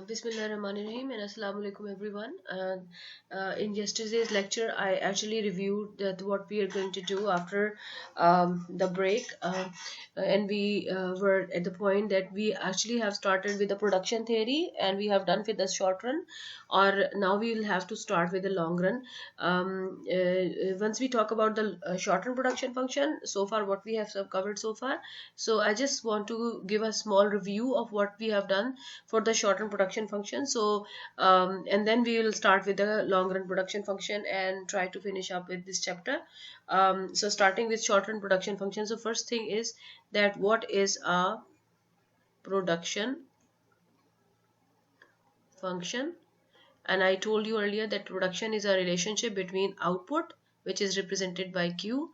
Bismillahirrahmanirrahim and Assalamu alaikum everyone. In yesterday's lecture, I actually reviewed that what we are going to do after the break, and we were at the point that we actually have started with the production theory and we have done with the short run, or now we will have to start with the long run. Once we talk about the short run production function, so far what we have covered so far. So I just want to give a small review of what we have done for the short run production function. So and then we will start with the long run production function and try to finish up with this chapter. So starting with short run production function, so first thing is that what is a production function? And I told you earlier that production is a relationship between output, which is represented by Q,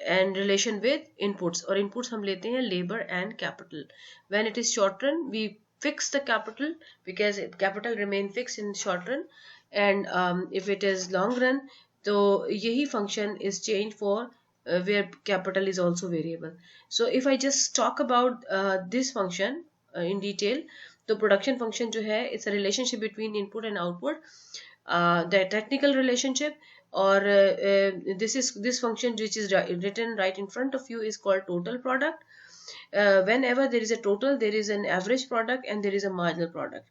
and relation with inputs, or inputs हम लेते हैं labor and capital. When it is short run, we fix the capital because capital remain fixed in short run, and if it is long run, so यही function is changed for where capital is also variable. So if I just talk about this function in detail, तो production function जो है it's a relationship between input and output, the technical relationship, or this function which is written right in front of you is called total product. Whenever there is a total, there is an average product and there is a marginal product.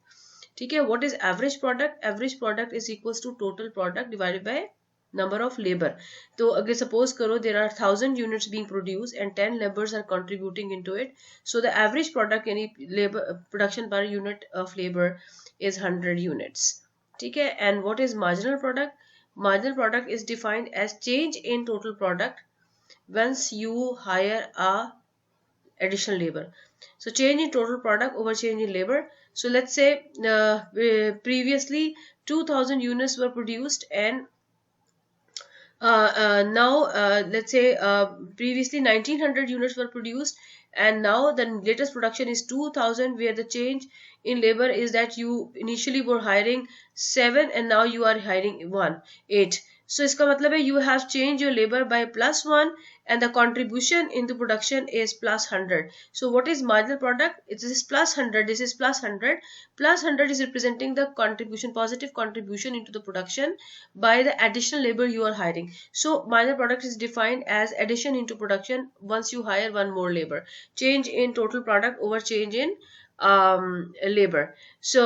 ठीक है, what is average product? Average product is equals to total product divided by number of labor. तो अगर suppose करो there are 1000 units being produced and 10 laborers are contributing into it, so the average product यानी labor production per unit of labor is 100 units. ठीक है, and what is marginal product? Marginal product is defined as change in total product once you hire a additional labor. So change in total product over change in labor. So let's say previously 2000 units were produced, and now let's say previously 1900 units were produced, and now the latest production is 2000, where the change in labor is that you initially were hiring 7 and now you are hiring 8. So इसका मतलब है you have changed your labor by +1 and the contribution into production is +100. So what is marginal product? It is +100. This is +100. +100 is representing the contribution, positive contribution into the production by the additional labor you are hiring. So marginal product is defined as addition into production once you hire one more labor. Change in total product over change in labor. So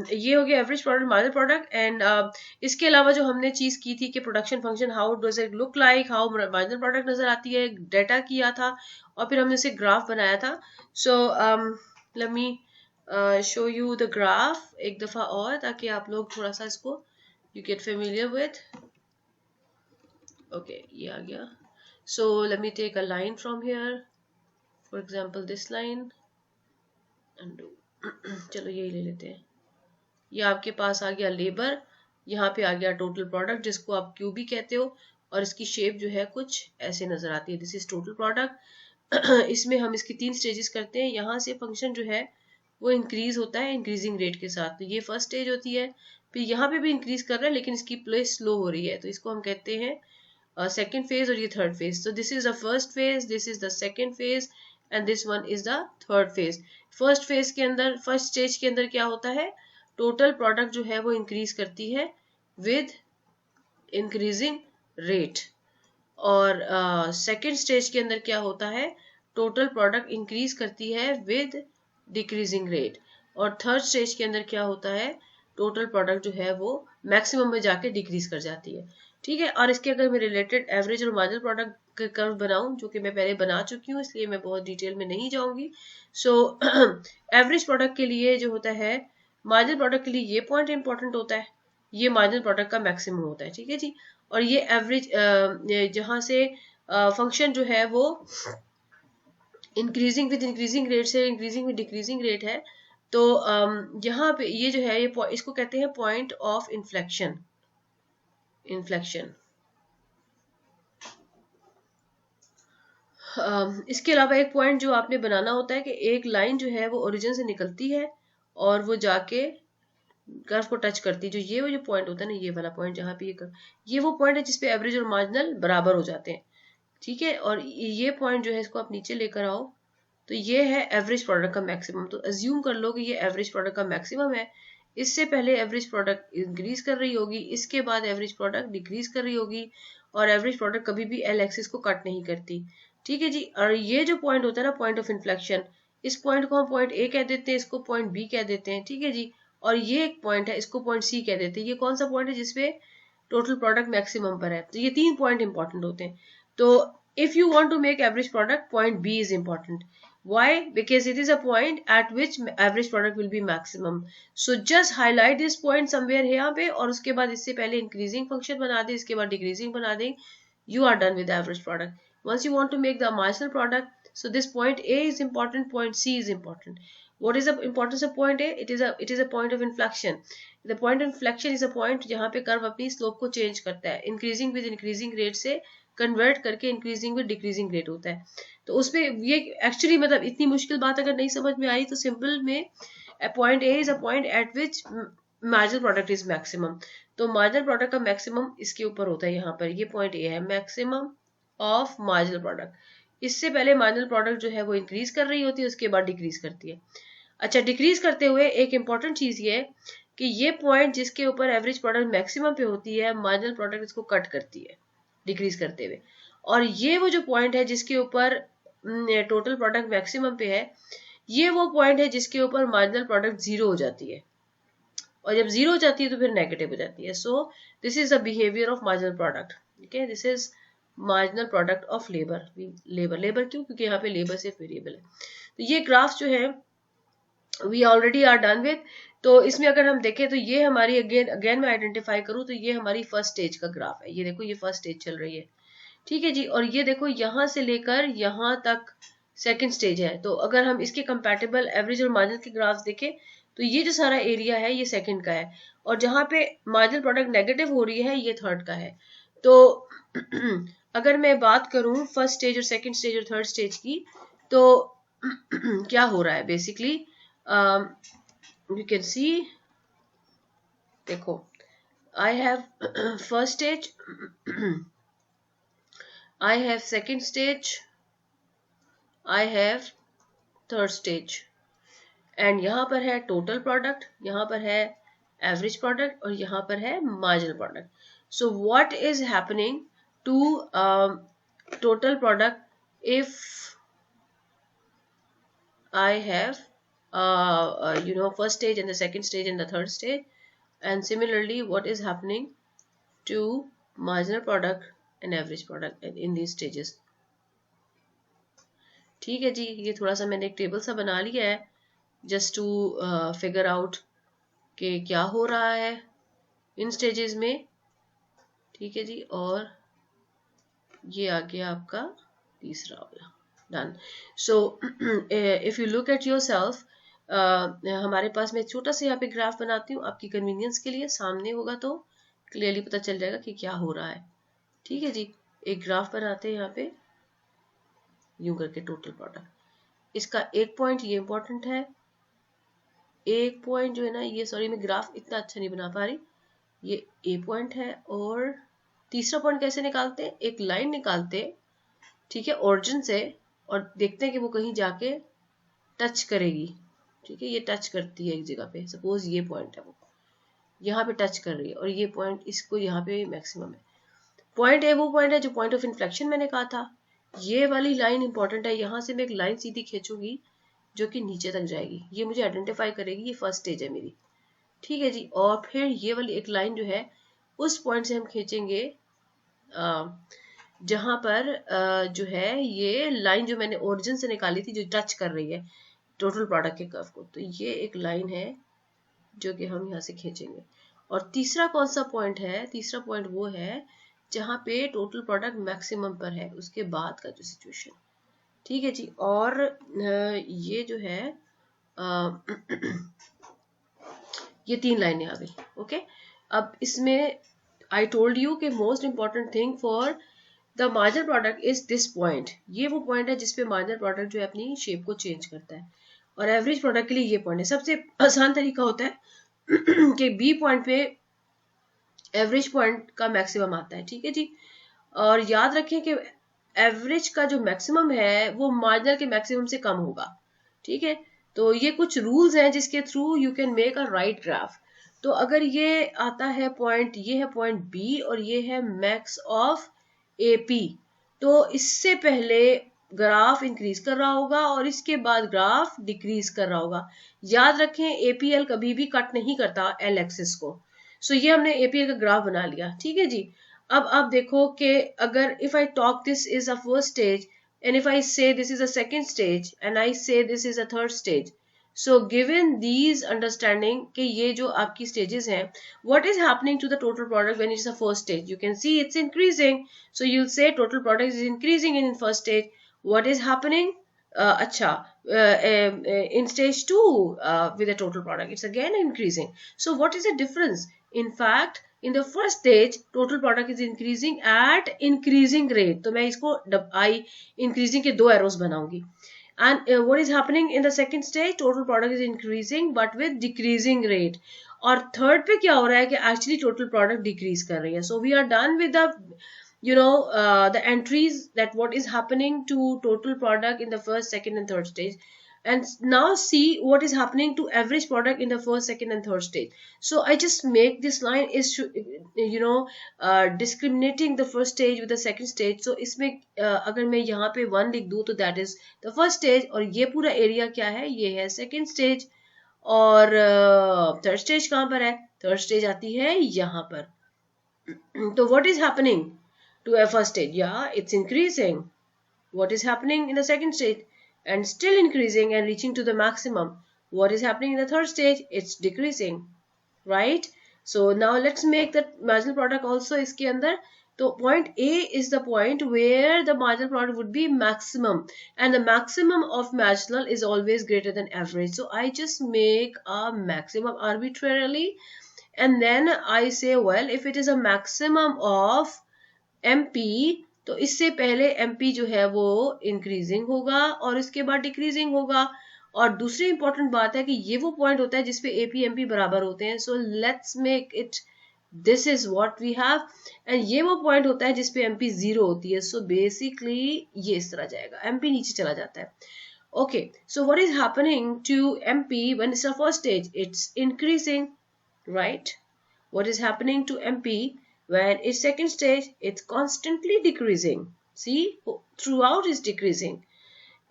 ये हो गया average product, marginal product. And इसके अलावा जो हमने चीज की थी कि production function how does it look like, how marginal product नजर आती है, डेटा किया था और फिर हमने उसे ग्राफ बनाया था. So let me show you the graph एक दफा और, ताकि आप लोग थोड़ा सा इसको you get familiar with. Okay, ये आ गया. So let me take a line from here, for example this line. चलो यही ले लेते हैं. ये आपके पास आ गया लेबर, यहाँ पे आ गया टोटल प्रोडक्ट जिसको आप क्यू भी कहते हो, और इसकी शेप जो है कुछ ऐसे नजर आती है. This is total product. इसमें हम इसकी 3 स्टेजेस करते हैं. यहाँ से फंक्शन जो है वो इंक्रीज होता है इंक्रीजिंग रेट के साथ. तो ये फर्स्ट स्टेज होती है. फिर यहाँ पे भी इंक्रीज कर रहा है लेकिन इसकी प्लेस स्लो हो रही है, तो इसको हम कहते हैं सेकेंड फेज, और ये थर्ड फेज. तो this is the first phase, this is the second phase and this one is the third phase. First phase के अंदर, फर्स्ट स्टेज के अंदर क्या होता है, टोटल प्रोडक्ट जो है वो इंक्रीज करती है विद इंक्रीजिंग रेट. और सेकेंड स्टेज के अंदर क्या होता है, टोटल प्रोडक्ट इंक्रीज करती है विद डिक्रीजिंग रेट. और थर्ड स्टेज के अंदर क्या होता है, टोटल प्रोडक्ट जो है वो मैक्सिमम में जाके डिक्रीज कर जाती है. ठीक है, और इसके अगर मैं रिलेटेड एवरेज और मार्जिनल प्रोडक्ट कर्व बनाऊं, जो कि मैं पहले बना चुकी हूँ, इसलिए मैं बहुत डिटेल में नहीं जाऊंगी. सो एवरेज प्रोडक्ट के लिए जो होता है, मार्जिनल प्रोडक्ट के लिए ये पॉइंट इंपॉर्टेंट होता है, ये मार्जिनल प्रोडक्ट का मैक्सिमम होता है. ठीक है जी. और ये एवरेज जहां से फंक्शन जो है वो इंक्रीजिंग विद इंक्रीजिंग रेट से इंक्रीजिंग विद डिक्रीजिंग रेट है. तो यहाँ पे ये जो है, ये इसको कहते हैं पॉइंट ऑफ इन्फ्लेक्शन. इसके अलावा एक पॉइंट जो आपने बनाना होता है कि एक लाइन जो है वो ओरिजिन से निकलती है और वो जाके कर्व को टच करती है. जो ये पॉइंट होता है ना, ये वाला पॉइंट जहाँ पे ये वो पॉइंट है जिसपे एवरेज और मार्जिनल बराबर हो जाते हैं. ठीक है, और ये पॉइंट जो है इसको आप नीचे लेकर आओ, तो ये है एवरेज प्रोडक्ट का मैक्सिमम। तो अज्यूम कर लो कि ये एवरेज प्रोडक्ट का मैक्सिमम है। इससे पहले एवरेज प्रोडक्ट इंक्रीज कर रही होगी, इसके बाद एवरेज प्रोडक्ट डिक्रीज कर रही होगी, और एवरेज प्रोडक्ट कभी भी एल एक्सिस को कट नहीं करती। ठीक है जी। और ये जो पॉइंट होता है ना, पॉइंट ऑफ इन्फ्लेक्शन, इस पॉइंट को हम पॉइंट ए कह देते हैं, इसको पॉइंट बी कह देते हैं। ठीक है जी। और ये एक पॉइंट है, इसको पॉइंट सी कह देते हैं। ये कौन सा पॉइंट है जिसपे टोटल प्रोडक्ट मैक्सिमम पर है। तो ये 3 पॉइंट इंपॉर्टेंट होते हैं। तो if you want to make average product, point B is important. Why? Because it is a point at which average product will be maximum. So just highlight this point somewhere यहाँ पे, और उसके बाद इससे पहले increasing function बना दें, इसके बाद decreasing बना दें, you are done with the average product. Once you want to make the marginal product, so this point A is important, point C is important. What is the importance of point A? It is a point of inflection. The point of inflection is a point जहाँ पे curve अपनी slope को change करता है, increasing with increasing rate से convert करके increasing with decreasing rate होता है। तो उसमें ये एक्चुअली मतलब इतनी मुश्किल बात अगर नहीं समझ में आई तो सिंपल में point A is a point eight which marginal product is maximum. तो मार्जिनल प्रोडक्ट का मैक्सिमम इसके ऊपर होता है, यहाँ पर ये पॉइंट ए है, मैक्सिमम ऑफ मार्जिनल प्रोडक्ट। इससे पहले मार्जिनल प्रोडक्ट जो है वो इंक्रीज कर रही होती है, उसके बाद डिक्रीज करती है। अच्छा, डिक्रीज करते हुए एक इंपॉर्टेंट चीज ये है कि ये पॉइंट जिसके ऊपर एवरेज प्रोडक्ट मैक्सिमम पे होती है, मार्जिनल प्रोडक्ट इसको कट करती है डिक्रीज करते हुए। और ये वो जो पॉइंट है जिसके ऊपर टोटल प्रोडक्ट मैक्सिमम पे है, ये वो पॉइंट है जिसके ऊपर मार्जिनल प्रोडक्ट जीरो हो जाती है, और जब जीरो हो जाती है तो फिर नेगेटिव हो जाती है। So this is the behaviour of marginal product. Okay, this is marginal product of labour. Labour क्यों? क्योंकि यहाँ पे लेबर सिर्फ वेरिएबल है। तो ये ग्राफ जो है we already are done with. तो इसमें अगर हम देखें तो ये हमारी अगेन मैं आइडेंटिफाई करूं तो ये हमारी फर्स्ट स्टेज का ग्राफ है। ये देखो, ये फर्स्ट स्टेज चल रही है। ठीक है जी। और ये देखो, यहां से लेकर यहां तक सेकंड स्टेज है। तो अगर हम इसके कंपैटिबल एवरेज और मार्जिनल के ग्राफ्स देखें तो ये जो सारा एरिया है ये सेकंड का है, और जहां पे मार्जिनल प्रोडक्ट नेगेटिव हो रही है ये थर्ड का है। तो अगर मैं बात करूं फर्स्ट स्टेज और सेकंड स्टेज और थर्ड स्टेज की, तो क्या हो रहा है बेसिकली, you can see, देखो, I have first stage, I have second stage, I have third stage, and यहाँ पर है टोटल प्रोडक्ट, यहाँ पर है एवरेज प्रोडक्ट, और यहाँ पर है marginal product. So what is happening to total product if I have first stage and the second stage and the third stage, and similarly what is happening to marginal product and average product in these stages. ठीक है जी। ये थोड़ा सा मैंने एक table सा बना लिया है जस्ट टू फिगर आउट कि क्या हो रहा है इन स्टेजेस में। ठीक है जी। और ये आ गया आपका तीसरा वाला। Done. So if you look at yourself, हमारे पास मैं छोटा सा यहाँ पे ग्राफ बनाती हूँ आपकी कन्वीनियंस के लिए, सामने होगा तो क्लियरली पता चल जाएगा कि क्या हो रहा है। ठीक है जी। एक ग्राफ बनाते हैं यहाँ पे यूं करके, टोटल प्रोडक्ट। इसका एक पॉइंट ये इंपॉर्टेंट है, एक पॉइंट जो है ना ये, सॉरी मैं ग्राफ इतना अच्छा नहीं बना पा रही, ये ए पॉइंट है। और तीसरा पॉइंट कैसे निकालते हैं, एक लाइन निकालते हैं, ठीक है, ओरिजिन से, और देखते हैं कि वो कहीं जाके टच करेगी। ठीक है, ये टच करती है एक जगह पे, सपोज ये पॉइंट है, वो यहाँ पे टच कर रही है, और ये पॉइंट इसको यहाँ पे मैक्सिमम है। पॉइंट ए वो पॉइंट है जो पॉइंट ऑफ इन्फ्लेक्शन मैंने कहा था। ये वाली लाइन इंपॉर्टेंट है, यहाँ से मैं एक लाइन सीधी खींचूंगी जो कि नीचे तक जाएगी, ये मुझे आइडेंटिफाई करेगी ये फर्स्ट स्टेज है मेरी। ठीक है जी। और फिर ये वाली एक लाइन जो है उस पॉइंट से हम खींचेंगे जहां पर जो है ये लाइन जो मैंने ओरिजिन से निकाली थी जो टच कर रही है टोटल प्रोडक्ट के कर्व को, तो ये एक लाइन है जो कि हम यहाँ से खींचेंगे। और तीसरा कौन सा पॉइंट है, तीसरा पॉइंट वो है जहां पे टोटल प्रोडक्ट मैक्सिमम पर है, उसके बाद का जो सिचुएशन। ठीक है जी। और ये जो है ये 3 लाइनें आ गई। ओके, अब इसमें आई टोल्ड यू कि most important thing for the marginal product is this point. ये वो पॉइंट है जिसपे मार्जिनल प्रोडक्ट जो है अपनी शेप को चेंज करता है, और एवरेज प्रोडक्ट के लिए ये पॉइंट है। सबसे आसान तरीका होता है कि बी पॉइंट पे एवरेज पॉइंट का मैक्सिमम आता है। ठीक है जी। और याद रखें कि एवरेज का जो मैक्सिमम है वो मार्जिनल के मैक्सिमम से कम होगा, ठीक है। तो ये कुछ रूल्स हैं जिसके through you can make a right graph. तो अगर ये आता है पॉइंट, ये है पॉइंट बी और ये है मैक्स ऑफ एपी, तो इससे पहले ग्राफ इंक्रीज कर रहा होगा और इसके बाद ग्राफ डिक्रीज कर रहा होगा। याद रखें एपीएल कभी भी कट नहीं करता एल एक्सिस को। सो ये हमने एपीएल का ग्राफ बना लिया, ठीक है जी। अब आप देखो कि अगर if I talk this is a first stage and if I say this is a second stage and I say this is a third stage, so given these understanding कि ये जो आपकी stages हैं, what is happening to the total product when it's a first stage? You can see it's increasing, so you'll say total product is increasing in first stage. What is happening? अच्छा, in stage 2 with the total product it's again increasing. So what is the difference? In fact in the first stage total product is increasing at increasing rate, तो मैं इसको I increasing के दो arrows बनाऊंगी। and what is happening in the second stage? Total product is increasing but with decreasing rate। और third पे क्या हो रहा है कि actually total product decrease कर रही है। So we are done with the the entries that what is happening to total product in the first, second and third stage, and now see what is happening to average product in the first, second and third stage. So I just make this line is discriminating the first stage with the second stage. So इसमें अगर मैं यहाँ पे 1 लिख दूँ तो that is the first stage और ये पूरा area क्या है, ये है second stage और third stage कहाँ पर है, third stage आती है यहाँ पर। तो what is happening to a first stage? Yeah, it's increasing. What is happening in the second stage? And still increasing and reaching to the maximum. What is happening in the third stage? It's decreasing, right? So now let's make the marginal product also iske andar. So point A is the point where the marginal product would be maximum, and the maximum of marginal is always greater than average. So I just make a maximum arbitrarily, and then I say, well, if it is a maximum of MP, तो इससे पहले MP जो है वो increasing होगा और इसके बाद डिक्रीजिंग होगा। और दूसरी इंपॉर्टेंट बात है कि ये वो पॉइंट होता है जिसपे AP MP बराबर होते हैं। So let's make it, this is what we have, and ये वो पॉइंट होता है जिसपे MP 0 होती है। सो बेसिकली ये इस तरह जाएगा, MP नीचे चला जाता है। Okay, so what is happening to MP when it's a first stage? It's increasing, right? What is happening to MP when it's second stage? It's constantly decreasing. See, throughout is decreasing.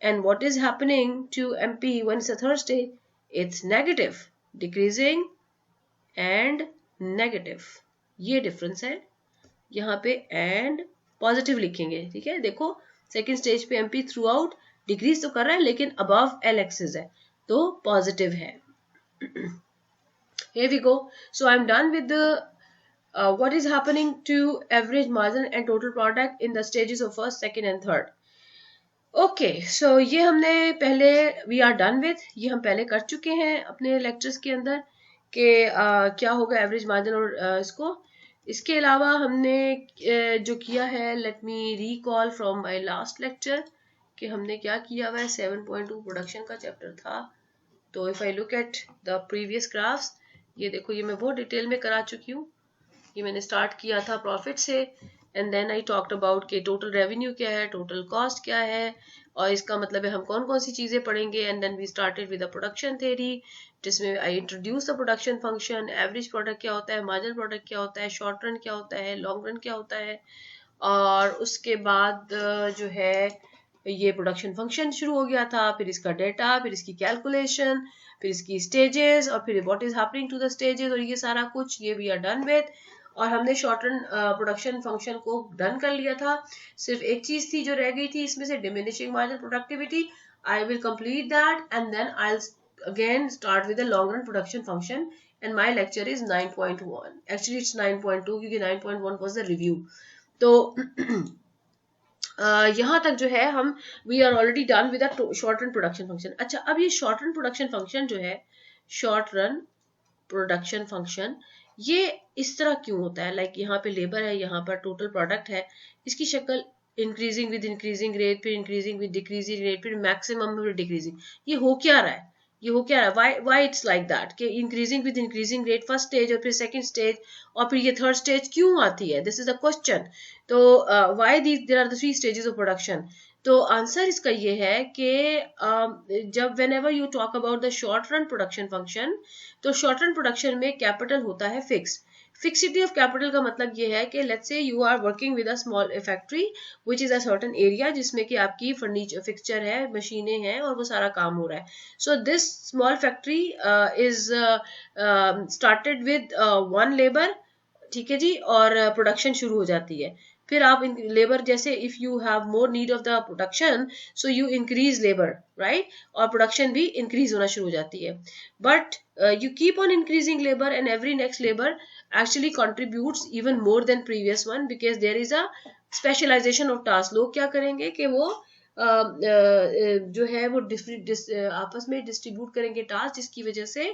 And what is happening to MP when it's a third stage? It's negative, decreasing and negative. ये difference है। यहाँ पे and positive लिखेंगे, ठीक है। देखो second stage पे MP throughout decrease तो कर रहा है लेकिन above L axis है तो positive है। Here we go. So I'm done with the what is happening to average margin and total product in the stages of first, second and third. Okay, so ये हमने पहले we are done with, ये हम पहले कर चुके हैं अपने lectures के अंदर कि क्या होगा average margin और इसको। इसके अलावा हमने जो किया है, let me recall from my last lecture कि हमने क्या किया हुआ है। 7.2 प्रोडक्शन का चैप्टर था। तो if I look at the previous graphs, ये देखो ये मैं बहुत डिटेल में करा चुकी हूँ। ये मैंने स्टार्ट किया था प्रॉफिट से, and then I talked about कि टोटल रेवेन्यू क्या है, टोटल कॉस्ट क्या है, और इसका मतलब है हम कौन कौन सी चीजें पढ़ेंगे। And then we started with the production theory जिसमें I introduce the production function, average product क्या होता है, मार्जिनल प्रोडक्ट क्या होता है, शॉर्ट रन क्या होता है, लॉन्ग रन क्या होता है, और उसके बाद जो है ये प्रोडक्शन फंक्शन शुरू हो गया था, फिर इसका डेटा, फिर इसकी कैलकुलेशन, फिर इसकी स्टेजेस, और फिर what is happening to the stages, और ये सारा कुछ ये वी आर डन विद। और हमने शॉर्ट रन प्रोडक्शन फंक्शन को डन कर लिया था। सिर्फ एक चीज थी जो रह गई थी इसमें से, diminishing marginal productivity. I will complete that and then I will again start with the long run production function, and my lecture is 9.1, actually it's 9.2 क्योंकि 9.1 वाज द रिव्यू। तो यहाँ तक जो है हम we are already done with short run production function. अच्छा, अब ये शॉर्ट रन प्रोडक्शन फंक्शन जो है, शॉर्ट रन प्रोडक्शन फंक्शन, ये इस तरह क्यों होता है? लाइक यहाँ पे लेबर है, यहाँ पर टोटल प्रोडक्ट है, इसकी शक्ल इंक्रीजिंग विद इंक्रीजिंग रेट, फिर इंक्रीजिंग विद डिक्रीजिंग रेट, फिर मैक्सिमम विद डिक्रीजिंग। ये हो क्या रहा है? ये हो क्या रहा है, वाई इट्स लाइक दैट कि increasing with increasing rate first stage और फिर सेकंड स्टेज और फिर ये थर्ड स्टेज क्यों आती है, दिस इज अ क्वेश्चन. तो why there are the three stages of production. तो आंसर इसका ये है कि जब whenever you talk about the short run production function, तो शॉर्ट रन प्रोडक्शन में कैपिटल होता है फिक्स. फिक्सिटी ऑफ कैपिटल का मतलब ये है कि let's say you are working with a small factory which is a certain area जिसमें कि आपकी फर्नीचर फिक्सचर है, मशीनें हैं और वो सारा काम हो रहा है. So this small factory is started with one labour, ठीक है जी, और प्रोडक्शन शुरू हो जाती है. फिर आप लेबर जैसे if you have more need of the production so you increase labour, right, और प्रोडक्शन भी इंक्रीज होना शुरू हो जाती है. But you keep on increasing labour and every next labour actually contributes even more than previous one because there is a specialization of task. लोग क्या करेंगे कि वो जो है वो आपस में डिस्ट्रीब्यूट करेंगे टास्क, जिसकी वजह से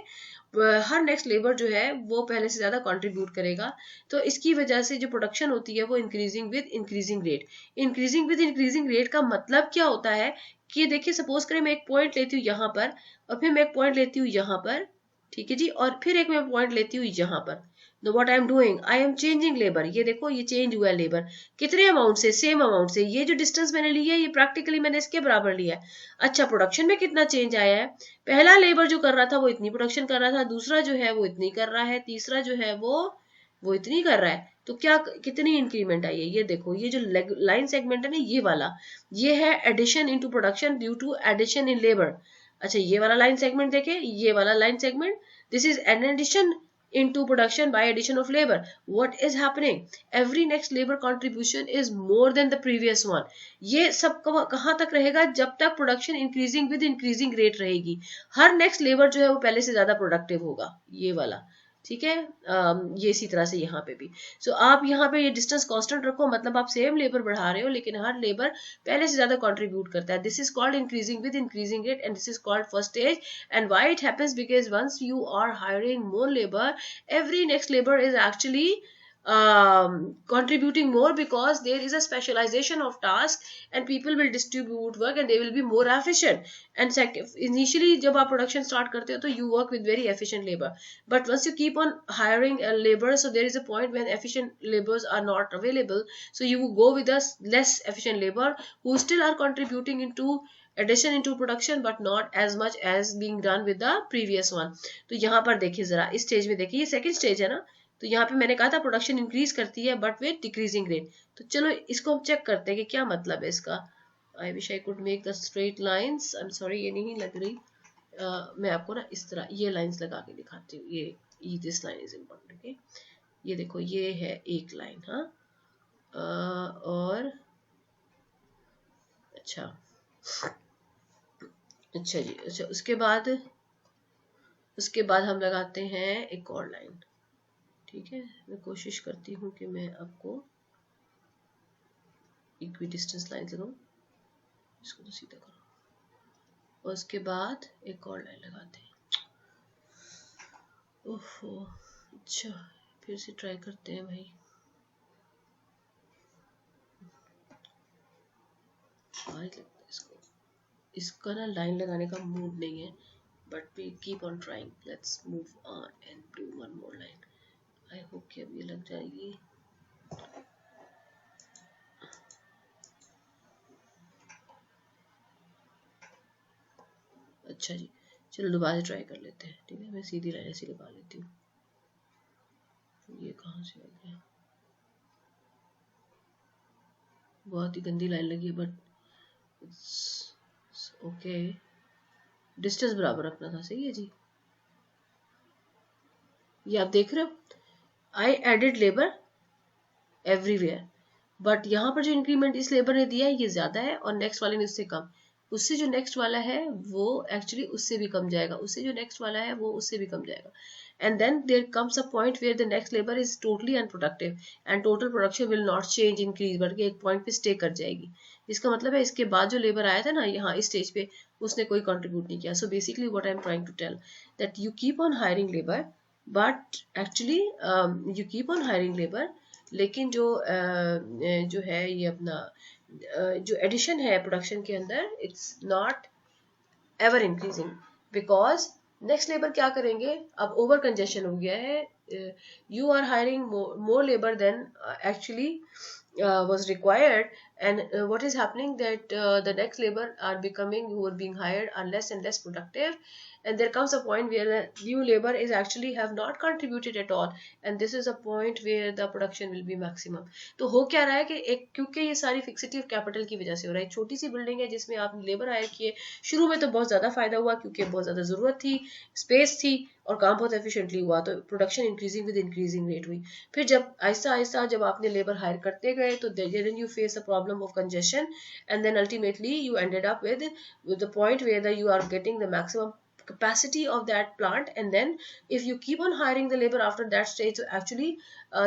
हर नेक्स्ट लेबर जो है वो पहले से ज्यादा कंट्रीब्यूट करेगा. तो इसकी वजह से जो प्रोडक्शन होती है वो increasing with increasing rate. Increasing with increasing rate का मतलब क्या होता है कि देखिए सपोज करें मैं एक पॉइंट लेती हूँ यहाँ पर और फिर मैं एक पॉइंट लेती हूँ यहाँ पर, ठीक है जी, और फिर एक मैं पॉइंट लेती हूँ यहाँ पर. तो what I am doing, I am changing labour. ये देखो ये चेंज हुआ है लेबर, कितने अमाउंट से, सेम अमाउंट से. ये जो डिस्टेंस मैंने लिया है ये प्रैक्टिकली मैंने इसके बराबर लिया है. अच्छा प्रोडक्शन में कितना चेंज आया है, पहला लेबर जो कर रहा था वो इतनी प्रोडक्शन कर रहा था, दूसरा जो है वो इतनी कर रहा है, तीसरा जो है वो इतनी कर रहा है. तो क्या कितनी इंक्रीमेंट आई है, ये देखो ये जो लाइन सेगमेंट है ना ये वाला, ये है addition into production due to addition in labour. अच्छा ये वाला लाइन सेगमेंट देखे, ये वाला line segment, this is an addition into production by addition of labor. What is happening, every next labor contribution is more than the previous one. ये सब कहाँ तक रहेगा, जब तक production increasing with increasing rate रहेगी. हर नेक्स्ट लेबर जो है वो पहले से ज्यादा प्रोडक्टिव होगा, ये वाला, ठीक है. ये इसी तरह से यहाँ पे भी. सो आप यहाँ पे ये डिस्टेंस कांस्टेंट रखो, मतलब आप सेम लेबर बढ़ा रहे हो लेकिन हर लेबर पहले से ज्यादा कंट्रीब्यूट करता है. This is called increasing with increasing rate and this is called first stage. And why it happens, because once you are hiring more labor, every next labor is actually contributing more because there is a specialization of task and people will distribute work and they will be more efficient. And initially जब आप production start करते हो तो you work with very efficient labor, but once you keep on hiring a labor, so there is a point when efficient labors are not available, so you go with a less efficient labor who still are contributing into addition into production but not as much as being done with the previous one. तो यहाँ पर देखिए जरा इस stage में देखिए, ये second stage है ना, तो यहाँ पे मैंने कहा था प्रोडक्शन इंक्रीज करती है बट विद डिक्रीजिंग रेट. तो चलो इसको हम चेक करते हैं कि क्या मतलब है इसका. I wish I could make the straight lines, I am sorry ये नहीं लग रही. मैं आपको ना इस तरह ये लाइंस लगा के दिखाती हूँ. ये this line is important. Okay ये देखो ये है एक लाइन, हाँ, और अच्छा जी. अच्छा उसके बाद हम लगाते हैं एक और लाइन, ठीक है. मैं कोशिश करती हूँ कि मैं आपको इक्वी डिस्टेंस लाइन लगाऊं, इसको तो सीधा करो, और उसके बाद एक और लाइन लगाते हैं. ओहो अच्छा फिर से ट्राई करते हैं भाई. इसका ना लाइन लगाने का मूड नहीं है, but we keep on trying. Let's move on and do one more line. I hope कि अब ये लग जाएगी. अच्छा जी चलो दोबारा ट्राई कर लेते हैं, ठीक है. मैं सीधी लाइन ऐसी लगा लेती हूँ. ये कहाँ से आ गया, बहुत ही गंदी लाइन लगी है बट ओके. डिस्टेंस बराबर रखना था, सही है जी. ये आप देख रहे हो, I added labour everywhere, but यहाँ पर जो इंक्रीमेंट इस लेबर ने दिया है ये ज्यादा है और नेक्स्ट वाले ने उससे कम. उससे जो नेक्स्ट वाला है वो एक्चुअली उससे भी कम जाएगा, उससे जो नेक्स्ट वाला है वो उससे भी कम जाएगा. And then there comes a point where the next labour is totally unproductive and total production will not change increase, बल्कि एक पॉइंट पे स्टे कर जाएगी. इसका मतलब है इसके बाद जो लेबर आया था ना यहाँ इस स्टेज पे उसने कोई कंट्रीब्यूट नहीं किया. So basically what I am trying to tell that you keep on hiring labour but actually you keep on hiring labour, लेकिन जो है ये अपना जो एडिशन है प्रोडक्शन के अंदर it's not ever increasing. Because next labour क्या करेंगे, अब ओवर कंजेशन हो गया है, you are hiring more labor than actually was required, and what is happening that the next labor are becoming who are being hired are less and less productive, and there comes a point where the new labor is actually have not contributed at all, and this is a point where the production will be maximum. तो हो क्या रहा है कि एक, क्योंकि ये सारी फिक्सिटी ऑफ कैपिटल की वजह से हो रहा है, छोटी सी बिल्डिंग है जिसमें आपने लेबर हायर किए, शुरू में तो बहुत ज्यादा फायदा हुआ क्योंकि बहुत ज्यादा जरूरत थी, स्पेस थी और काम बहुत एफिशिएंटली हुआ, तो production increasing with increasing rate हुई। फिर जब आहिस्ता आहिस्ता जब आपने लेबर हायर करते गए तो then you face a problem of congestion, and then ultimately you ended up with the point where you are getting the maximum capacity of that plant, and then if you keep on hiring the labor after that stage, so actually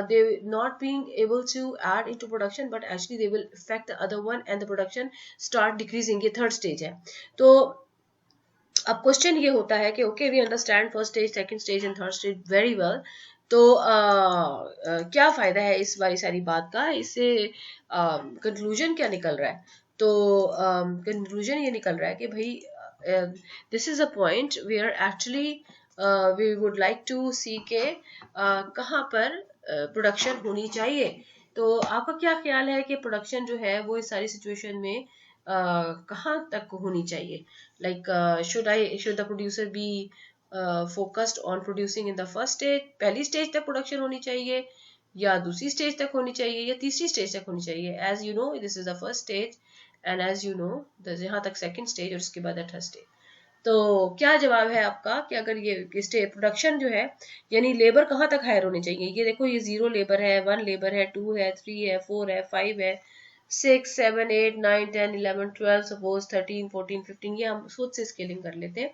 they not being able to add into production, but actually they will affect the other one and the production start decreasing. ये third stage है। तो अब question ये होता है कि okay we understand first stage, second stage and third stage very well, तो क्या फायदा है इस वाली सारी बात का, इससे कंक्लूजन क्या निकल रहा है? तो कंक्लूजन ये निकल रहा है कि भाई this is a point where actually we would like to see के कहाँ पर प्रोडक्शन होनी चाहिए। तो आपका क्या ख्याल है कि प्रोडक्शन जो है वो इस सारी सिचुएशन में कहाँ तक होनी चाहिए? Like should the producer be focused on producing in the first stage, पहली स्टेज तक प्रोडक्शन होनी चाहिए, या दूसरी स्टेज तक होनी चाहिए, या तीसरी स्टेज तक होनी चाहिए? As you know this is the first stage, and as you know यहाँ तक सेकंड स्टेज, और उसके बाद थर्ड स्टेज। तो क्या जवाब है आपका कि अगर ये स्टेज प्रोडक्शन जो है यानी लेबर कहाँ तक हायर होनी चाहिए? ये देखो ये 0 लेबर है, 1 लेबर है, 2 है, 3 है, 4 है, 5 है, 6, 7, 8, 9, 10, 11, 12, सपोज 13, 14, 15, ये हम खुद से स्केलिंग कर लेते हैं।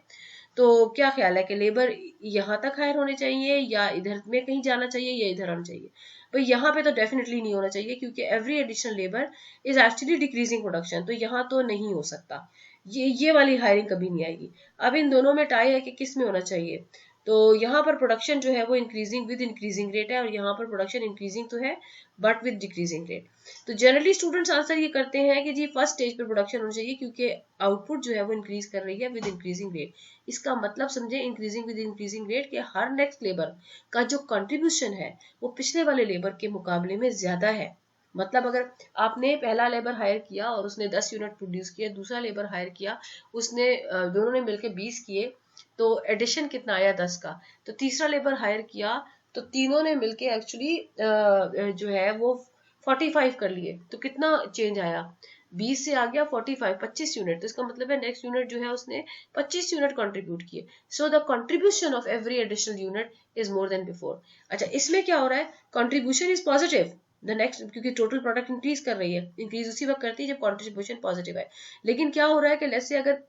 तो क्या ख्याल है कि लेबर यहाँ तक हायर होने चाहिए, या इधर में कहीं जाना चाहिए, या इधर आना चाहिए? भाई यहाँ पे तो डेफिनेटली नहीं होना चाहिए, क्योंकि every additional labour is actually decreasing production, तो यहाँ तो नहीं हो सकता, ये वाली हायरिंग कभी नहीं आएगी। अब इन दोनों में टाई है कि किस में होना चाहिए, तो यहाँ पर प्रोडक्शन जो है वो इंक्रीजिंग विद इंक्रीजिंग रेट है, और यहाँ पर प्रोडक्शन इंक्रीजिंग तो है बट विद डिक्रीजिंग रेट। तो जनरली स्टूडेंट्स आंसर ये करते हैं कि जी फर्स्ट स्टेज पे प्रोडक्शन होना चाहिए, क्योंकि आउटपुट जो है वो इंक्रीज कर रही है विद इंक्रीजिंग रेट। इसका मतलब समझे इंक्रीजिंग विद इंक्रीजिंग रेट कि हर नेक्स्ट लेबर का जो कंट्रीब्यूशन है वो पिछले वाले लेबर के मुकाबले में ज्यादा है। मतलब अगर आपने पहला लेबर हायर किया और उसने 10 यूनिट प्रोड्यूस किया, दूसरा लेबर हायर किया उसने दोनों ने मिलकर 20 किए, तो एडिशन कितना आया 10 का। तो तीसरा लेबर हायर किया तो तीनों ने मिलके एक्चुअली जो है वो 45 कर लिए, तो कितना चेंज आया? 20 से आ गया 45, 25 यूनिट। तो इसका मतलब है नेक्स्ट यूनिट जो है उसने 25 यूनिट कंट्रीब्यूट किए। So the contribution of every additional unit is more than before. अच्छा, इसमें क्या हो रहा है? Contribution is positive the next, क्योंकि टोटल प्रोडक्ट इंक्रीज कर रही है, इंक्रीज उसी वक्त करती है जब कंट्रीब्यूशन पॉजिटिव है। लेकिन क्या हो रहा है कि लेट्स से अगर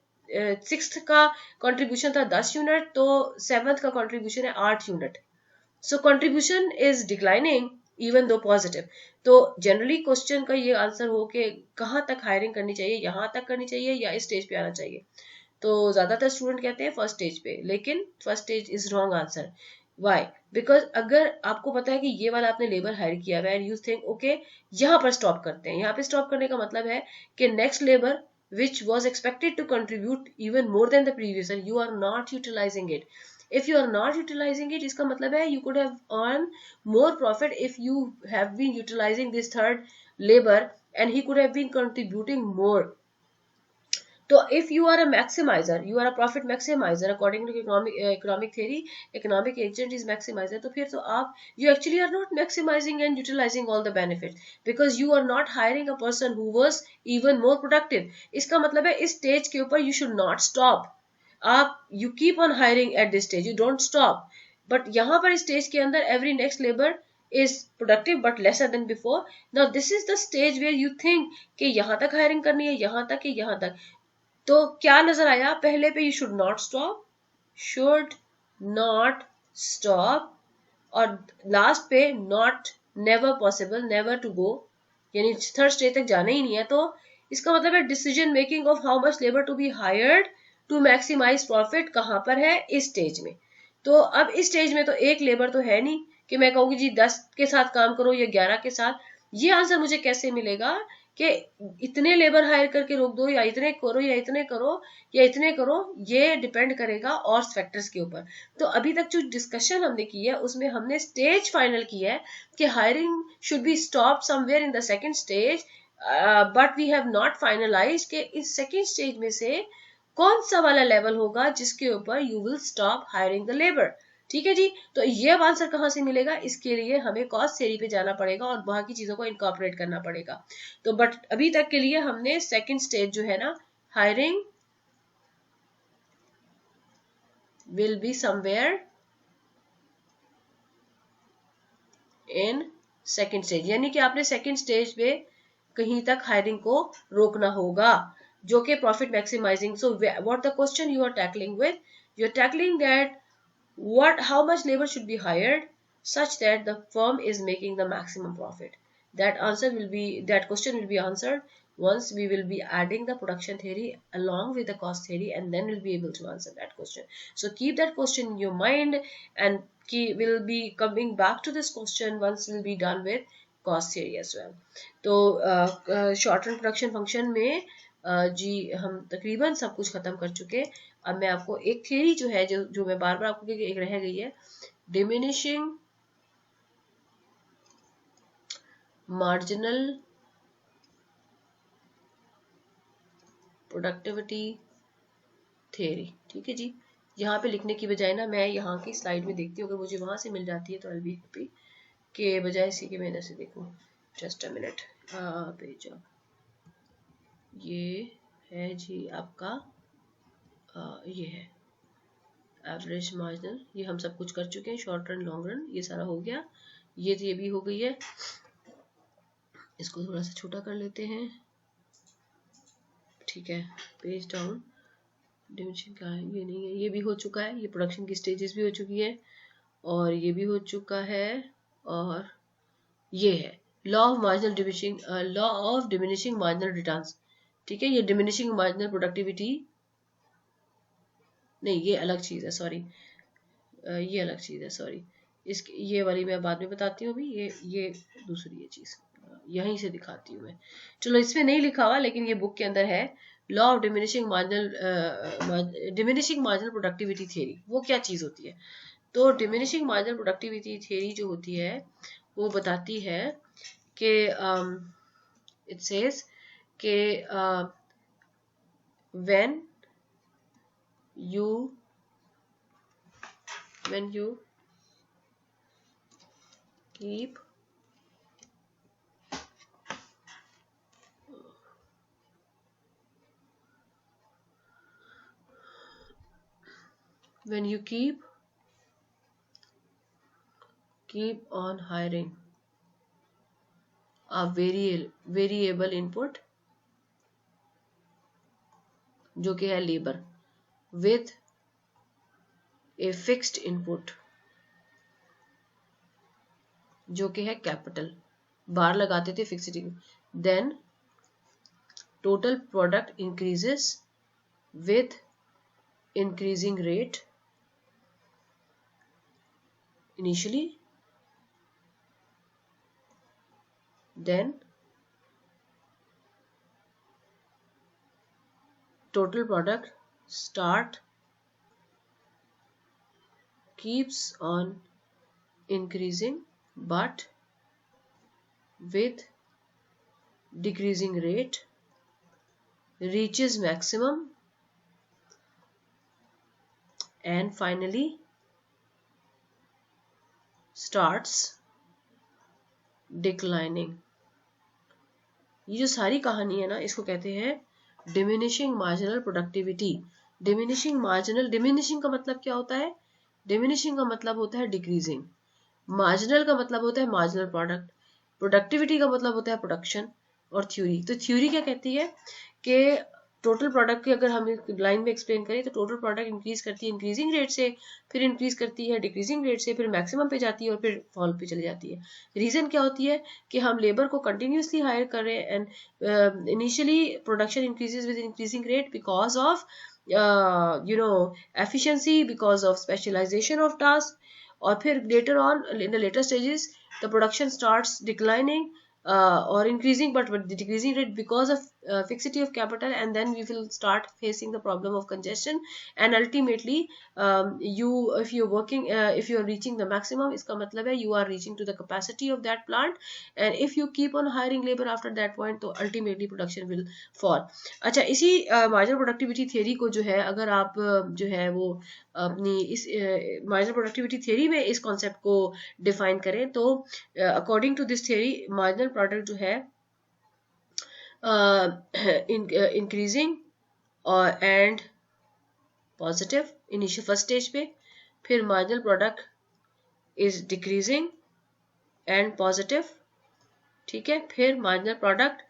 सिक्स्थ का कंट्रीब्यूशन था 10 यूनिट, तो सेवंथ का कंट्रीब्यूशन है 8 unit. So contribution is declining even though positive. तो जनरली क्वेश्चन का ये आंसर हो कि कहाँ तक हायरिंग करनी चाहिए, यहाँ तक करनी चाहिए या इस स्टेज पे आना चाहिए? तो ज्यादातर स्टूडेंट कहते हैं फर्स्ट स्टेज पे, लेकिन first stage is wrong answer. Why? Because अगर आपको पता है कि ये वाला आपने लेबर हायर किया हुआ है, यू थिंक ओके यहाँ पर स्टॉप करते हैं। यहाँ पे स्टॉप करने का मतलब है कि next labour which was expected to contribute even more than the previous year, you are not utilizing it. If you are not utilizing it, इसका मतलब है you could have earned more profit if you have been utilizing this third labor and he could have been contributing more. तो if you are a maximizer, you are a profit maximizer according to economic theory, economic agent is maximizer, तो फिर तो आप you actually are not maximizing and utilizing all the benefits, because you are not hiring a person who was even more productive. इसका मतलब है इस stage के ऊपर you should not stop, आप you keep on hiring at this stage, you don't stop. but यहाँ पर इस stage के अंदर every next labor is productive but lesser than before. Now this is the stage where you think कि यहाँ तक hiring करनी है, यहाँ तक, यहाँ तक। तो क्या नजर आया? पहले पे यू शुड नॉट स्टॉप, और लास्ट पे not, never possible, never to go, यानी थर्ड स्टेज तक जाना ही नहीं है। तो इसका मतलब है decision making of how much labour to be hired to maximise profit कहाँ पर है? इस स्टेज में। तो अब इस स्टेज में तो एक लेबर तो है नहीं कि मैं कहूँगी जी 10 के साथ काम करो या 11 के साथ। ये आंसर मुझे कैसे मिलेगा कि इतने लेबर हायर करके रोक दो, या इतने करो या इतने करो या इतने करो, ये डिपेंड करेगा और फैक्टर्स के ऊपर। तो अभी तक जो डिस्कशन हमने की है उसमें हमने स्टेज फाइनल किया है कि hiring should be stop somewhere in the second stage, but we have not finalise कि इस सेकंड स्टेज में से कौन सा वाला लेवल होगा जिसके ऊपर you will stop hiring the labour. ठीक है जी। तो ये आंसर कहाँ से मिलेगा, इसके लिए हमें कॉस्ट थ्योरी पे जाना पड़ेगा और वहां की चीजों को इनकॉर्पोरेट करना पड़ेगा। तो बट अभी तक के लिए हमने सेकंड स्टेज जो है ना, hiring will be somewhere in second stage, यानी कि आपने सेकंड स्टेज पे कहीं तक हायरिंग को रोकना होगा, जो कि profit maximising. So what the question you are tackling with, you are tackling that how much labor should be hired such that the firm is making the maximum profit. That question will be answered once we will be adding the production theory along with the cost theory, and then we'll be able to answer that question. So keep that question in your mind, and we'll be coming back to this question once we'll be done with cost theory as well. तो short run production function में जी हम तकरीबन सब कुछ खत्म कर चुके। अब मैं आपको एक थियरी जो है जो मैं बार बार आपको एक रह गई है, डिमिनिशिंग मार्जिनल प्रोडक्टिविटी थियरी। ठीक है जी। यहाँ पे लिखने की बजाय ना मैं यहाँ की स्लाइड में देखती हूँ, अगर मुझे वहां से मिल जाती है तो आई बी हैप्पी, के बजाय इसी के मैंने से देखूँ। Just a minute, page up, ये है जी आपका ये है एवरेज मार्जिनल, ये हम सब कुछ कर चुके हैं, शॉर्ट रन लॉन्ग रन ये सारा हो गया, ये भी हो गई है। इसको थोड़ा सा छोटा कर लेते हैं, ठीक है, पेज डाउन, डिमेंशन का है, ये नहीं है, ये भी हो चुका है, ये प्रोडक्शन की स्टेजेस भी हो चुकी है, और ये भी हो चुका है, और ये है law of marginal diminishing, law of diminishing marginal returns. ठीक है, ये डिमिनिशिंग मार्जिनल प्रोडक्टिविटी नहीं, ये अलग चीज है, सॉरी, ये अलग चीज है, सॉरी, इसकी ये वाली मैं बाद में बताती हूँ, अभी ये दूसरी है चीज, यहीं से दिखाती हूँ मैं। चलो इसमें नहीं लिखा हुआ लेकिन ये बुक के अंदर है, law of diminishing marginal productivity theory. वो क्या चीज होती है, तो डिमिनिशिंग मार्जिनल प्रोडक्टिविटी थियरी जो होती है वो बताती है कि इट सेज कि when you keep on hiring a variable input जो कि है labour with a fixed input जो कि है कैपिटल, बार लगाते थे fixed, then total product increases with increasing rate initially, then total product keeps on increasing but with decreasing rate, reaches maximum, and finally starts declining। ये जो सारी कहानी है ना, इसको कहते हैं डिमिनिशिंग मार्जिनल प्रोडक्टिविटी। डिमिनिशिंग का मतलब क्या होता है, डिमिनिशिंग का मतलब होता है डिक्रीजिंग, मार्जिनल का मतलब होता है मार्जिनल प्रोडक्ट, प्रोडक्टिविटी का मतलब होता है प्रोडक्शन, और थ्योरी, तो थ्योरी क्या कहती है कि टोटल प्रोडक्ट की अगर हम लाइन में एक्सप्लेन करें तो टोटल प्रोडक्ट इंक्रीज करती है इंक्रीजिंग रेट से, फिर इंक्रीज करती है डिक्रीजिंग रेट से, फिर मैक्सिमम पे जाती है और फिर फॉल पे चली जाती है। रीजन क्या होती है कि हम लेबर को कंटिन्यूसली हायर कर रहे हैं, and initially production increases with increasing rate because of efficiency, because of specialization of task, और फिर later on in the later stages the production starts declining or increasing but with decreasing rate because of fixity of capital, and then we will start facing the problem of congestion, and ultimately if you're working if you're reaching the maximum, iska matlab hai you are reaching to the capacity of that plant, and if you keep on hiring labor after that point, तो ultimately production will fall. अच्छा, इसी marginal productivity theory को जो है अगर आप जो है वो अपनी इस marginal productivity theory में इस concept को define करें, तो according to this theory marginal product जो है increasing and positive initial first stage पे, फिर marginal product is decreasing and positive, ठीक है, फिर marginal product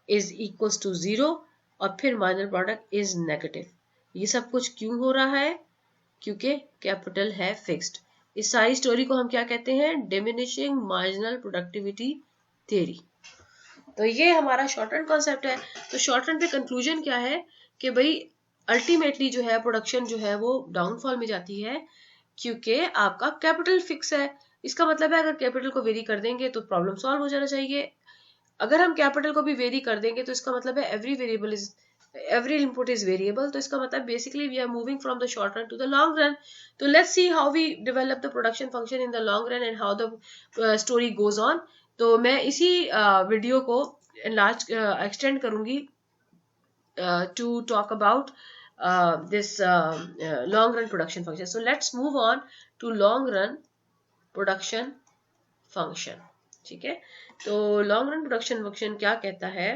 is equals to 0 और फिर marginal product is negative. ये सब कुछ क्यों हो रहा है? क्योंकि कैपिटल है फिक्स्ड. इस सारी स्टोरी को हम क्या कहते हैं? Diminishing marginal productivity theory. तो ये हमारा शॉर्ट रन कॉन्सेप्ट है. तो शॉर्ट रन पे कंक्लूजन क्या है कि भाई अल्टीमेटली जो है प्रोडक्शन जो है वो डाउनफॉल में जाती है क्योंकि आपका कैपिटल फिक्स है. इसका मतलब है अगर कैपिटल को वेरी कर देंगे तो प्रॉब्लम सॉल्व हो जाना चाहिए. अगर हम कैपिटल को भी वेरी कर देंगे तो इसका मतलब है every input is variable. तो इसका मतलब basically we are moving from the short run to the long run. तो let's see how we develop the production function in the long run and how the story goes on. तो मैं इसी video को enlarge extend करूंगी to talk about this long run production function. So let's move on to long run production function. ठीक है, तो long run production function क्या कहता है?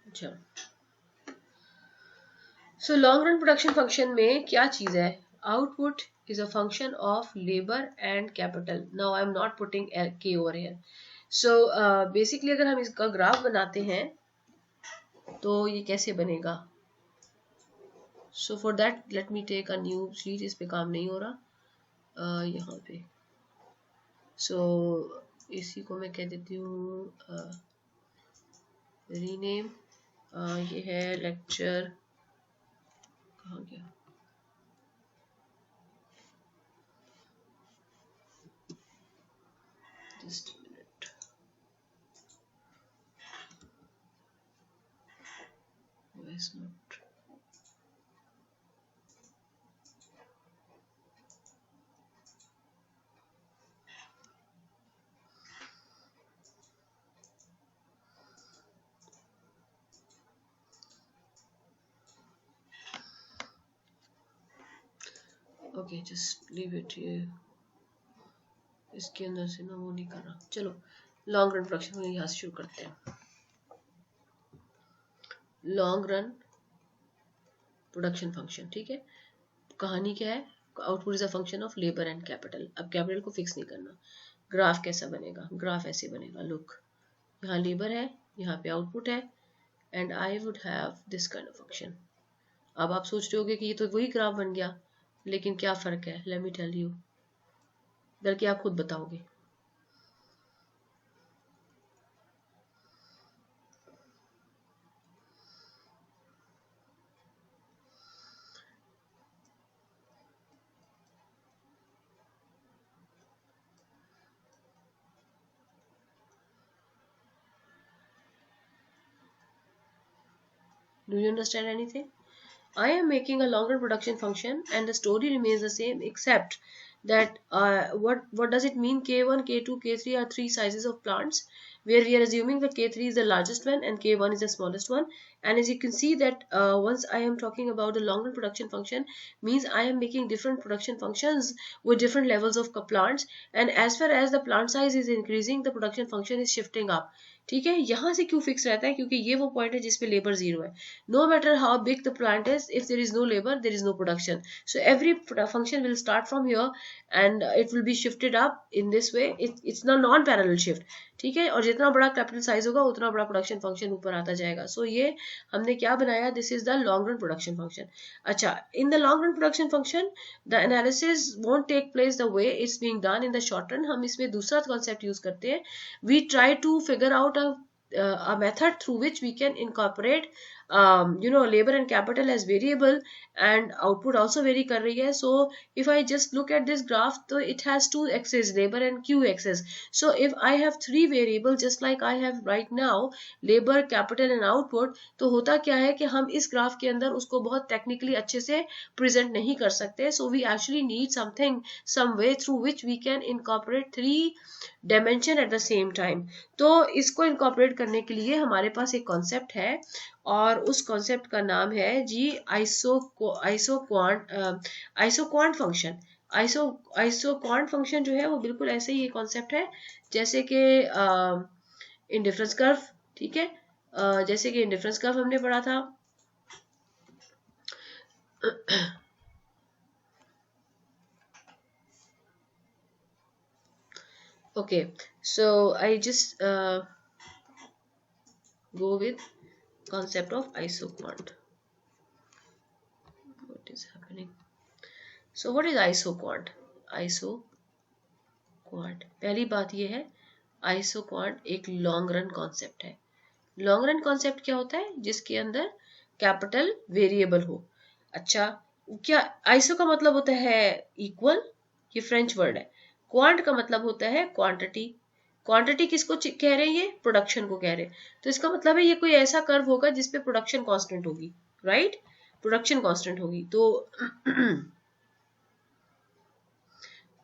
अच्छा, सो लॉन्ग रन प्रोडक्शन फंक्शन में क्या चीज है? Output is a function of labour and capital. Now I am not putting के ओवर हियर. सो बेसिकली अगर हम इसका ग्राफ बनाते हैं तो ये कैसे बनेगा? So for that let me take a new sheet. इस पे काम नहीं हो रहा यहाँ पे. सो इसी को मैं कह देती हूँ रीनेम. ये है लेक्चर, कहाँ गया? Just a minute. Why is not? Okay, just leave it here. इसके अंदर से ना वो नहीं कर रहा. चलो लॉन्ग रन प्रोडक्शन यहाँ से शुरू करते हैं. लॉन्ग रन प्रोडक्शन फंक्शन, ठीक है. कहानी क्या है? Output is a function of labour and capital. अब कैपिटल को फिक्स नहीं करना. ग्राफ कैसा बनेगा? ग्राफ ऐसे बनेगा. लुक, यहाँ लेबर है, यहाँ पे आउटपुट है, and I would have this kind of function. अब आप सोच रहे होगे कि ये तो वही ग्राफ बन गया, लेकिन क्या फर्क है? Let me tell you. बल्कि आप खुद बताओगे. Do you understand anything? I am making a longer production function and the story remains the same, except that what does it mean? K1, K2, K3 are three sizes of plants where we are assuming that K3 is the largest one and K1 is the smallest one. And as you can see that once I am talking about the longer production function means I am making different production functions with different levels of plants, and as far as the plant size is increasing the production function is shifting up. ठीक है, यहाँ से क्यों fix रहता है? क्योंकि ये वो पॉइंट है जिसपे लेबर जीरो है. No matter how big the plant is, if there is no labour there is no production. So every function will start from here and it will be shifted up in this way. It's non parallel shift. ठीक है, और जितना बड़ा capital size होगा उतना बड़ा production function ऊपर आता जाएगा. सो ये हमने क्या बनाया? This is the long run production function. अच्छा, in the long run production function the analysis won't take place the way it's being done in the short run. हम इसमें दूसरा कॉन्सेप्ट यूज करते हैं. We try to figure out a method through which we can incorporate labor and capital as variable and output also vary कर रही है. So if I just look at this graph, so it has two axes, labor and q axis. So if I have three variables just like I have right now, labor, capital and output, तो होता क्या है कि हम इस graph के अंदर उसको बहुत टेक्निकली अच्छे से प्रेजेंट नहीं कर सकते. So we actually need something, some way through which we can incorporate three dimension at the same time. तो इसको incorporate करने के लिए हमारे पास एक concept है और उस concept का नाम है जी isoquant function. isoquant function जो है वो बिल्कुल ऐसे ही concept है जैसे कि indifference curve. ठीक है, जैसे कि indifference curve हमने पढ़ा था. Okay, so I just go with concept of isoquant. What is happening? So what is isoquant? Isoquant, पहली बात ये है, isoquant एक लॉन्ग रन कॉन्सेप्ट है. लॉन्ग रन कॉन्सेप्ट क्या होता है? जिसके अंदर कैपिटल वेरिएबल हो. अच्छा, क्या आइसो का मतलब होता है इक्वल, ये फ्रेंच वर्ड है. क्वांट का मतलब होता है क्वांटिटी. क्वांटिटी किसको कह रहे हैं? ये प्रोडक्शन को कह रहे हैं. तो इसका मतलब है ये कोई ऐसा कर्व होगा जिसपे प्रोडक्शन कांस्टेंट होगी, राइट? प्रोडक्शन कांस्टेंट होगी.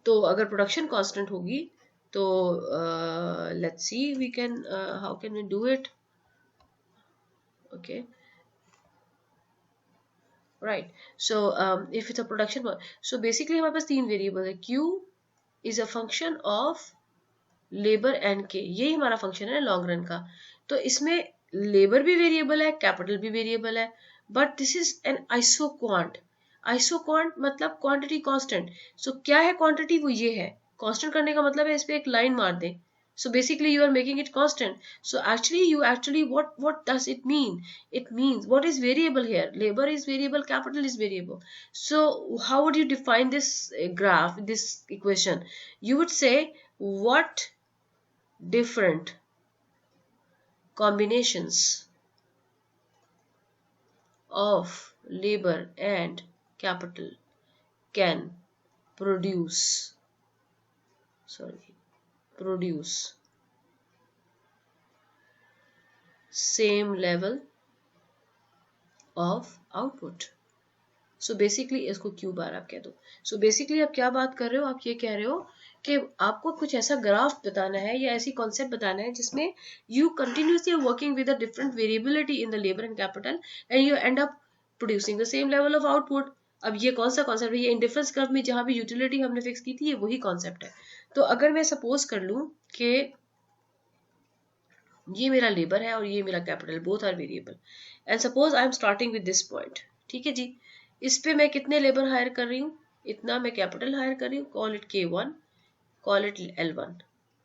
तो अगर प्रोडक्शन कांस्टेंट होगी तो let's see we can how can we do it. Okay, right. So if it's a production, so basically हमारे पास तीन वेरिएबल है. Q is a function of labor and K. यही हमारा फंक्शन है लॉन्ग रन का. तो इसमें लेबर भी वेरिएबल है, कैपिटल भी वेरिएबल है, but this is an isoquant. Isoquant मतलब क्वांटिटी कांस्टेंट. सो क्या है क्वांटिटी? वो ये है. कांस्टेंट करने का मतलब है इस पे एक लाइन मार दें. So basically you are making it constant. So actually what does it mean? It means what is variable here? Labor is variable, capital is variable. So how would you define this graph, this equation? You would say what different combinations of labor and capital can produce same level of output. So basically इसको Q बार आप कह दो. So basically आप क्या बात कर रहे हो? आप ये कह रहे हो कि आपको कुछ ऐसा ग्राफ बताना है या ऐसी कॉन्सेप्ट बताना है जिसमें you continuously are working with a different variability in the labor and capital and you end up producing the same level of output. अब ये कौन सा कॉन्सेप्ट है? ये इंडिफरेंस कर्व में जहां भी यूटिलिटी हमने फिक्स की थी, ये वही कॉन्सेप्ट है. तो अगर मैं सपोज कर लूं कि ये मेरा लेबर है और ये मेरा capital, both are variable, and suppose I am starting with this point. ठीक है जी, इस पे मैं कितने लेबर हायर कर रही हूँ? इतना मैं कैपिटल हायर कर रही हूँ. Call it K1, call it L1.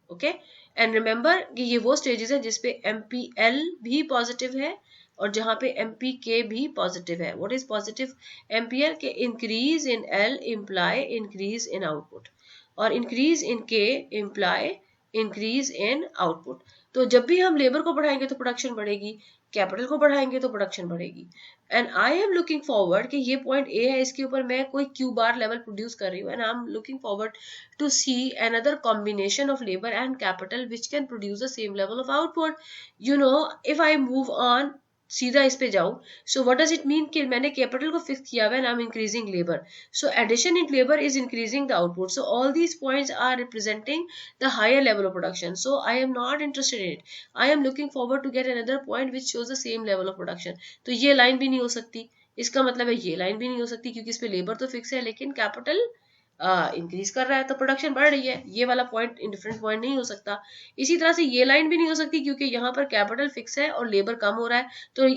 Okay, and remember कि ये वो स्टेजेस है जिसपे MPL भी पॉजिटिव है और जहां पे MPK भी पॉजिटिव है. What is positive? MPL के increase in L imply increase in output और increase in K imply increase in output. तो जब भी हम लेबर को बढ़ाएंगे तो प्रोडक्शन बढ़ेगी, कैपिटल को बढ़ाएंगे तो प्रोडक्शन बढ़ेगी. And I am looking forward कि ये पॉइंट ए है, इसके ऊपर मैं कोई क्यू बार लेवल प्रोड्यूस कर रही हूँ and I am looking forward to see another combination of labour and capital which can produce the same level of output. You know, if I move on, सीधा इस पे जाऊं, so what does it mean कि मैंने capital को fix किया हुआ है, I am increasing labour, so addition in labour is increasing the output. So all these points are representing the higher level of production. So I am not interested in it. I am looking forward to get another point which shows the same level of production. तो ये line भी नहीं हो सकती, इसका मतलब है ये लाइन भी नहीं हो सकती क्योंकि इस पे लेबर तो फिक्स है लेकिन कैपिटल इंक्रीज कर रहा है तो प्रोडक्शन बढ़ रही है. ये वाला पॉइंट इंडिफरेंट पॉइंट नहीं हो सकता. इसी तरह से ये लाइन भी नहीं हो सकती क्योंकि यहाँ पर कैपिटल फिक्स है और लेबर कम हो रहा है. तो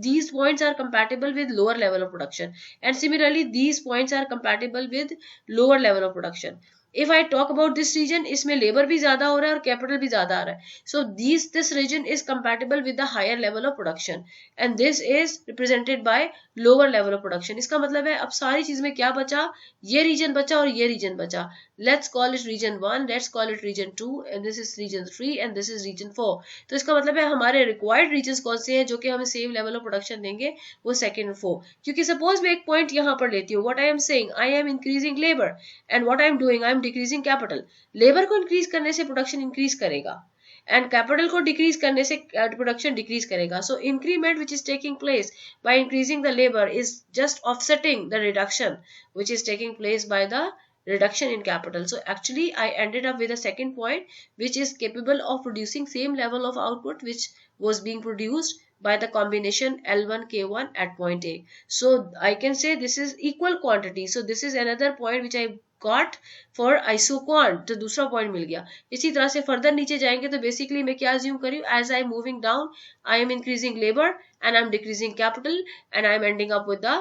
these points are compatible with lower level of production and similarly these points are compatible with lower level of production. If I talk about this region, इसमें लेबर भी ज्यादा हो रहा है और कैपिटल भी ज्यादा आ रहा है. So this region is compatible with the higher level of production and this is represented by lower level of production. इसका मतलब है अब सारी चीज में क्या बचा, ये रीजन बचा और ये रीजन बचा. Let's call it region 1, let's call it region 2 and this is region 3 and this is region 4. तो इसका मतलब है हमारे रिक्वायर्ड रीजन कौन से हैं जो कि हमें सेम लेवल ऑफ प्रोडक्शन देंगे, वो सेकंड और फोर्थ. क्योंकि सपोज मैं एक पॉइंट यहां पर लेती हूँ, what I am saying, I am increasing labour and what I am doing, I am decreasing capital. Labour को इंक्रीज करने से प्रोडक्शन इंक्रीज करेगा एंड कैपिटल को डिक्रीज करने से प्रोडक्शन डिक्रीज करेगा. So increment which is taking place by increasing the labour is just offsetting the reduction which is taking place by the reduction in capital. So actually I ended up with a second point which is capable of producing same level of output which was being produced by the combination L1 K1 at point A. So I can say this is equal quantity. So this is another point which I got for isoquant. तो दूसरा point मिल गया. इसी तरह से further नीचे जाएंगे तो basically मैं क्या अज्यूम करी, as I am moving down I am increasing labour and I am decreasing capital and I am ending up with the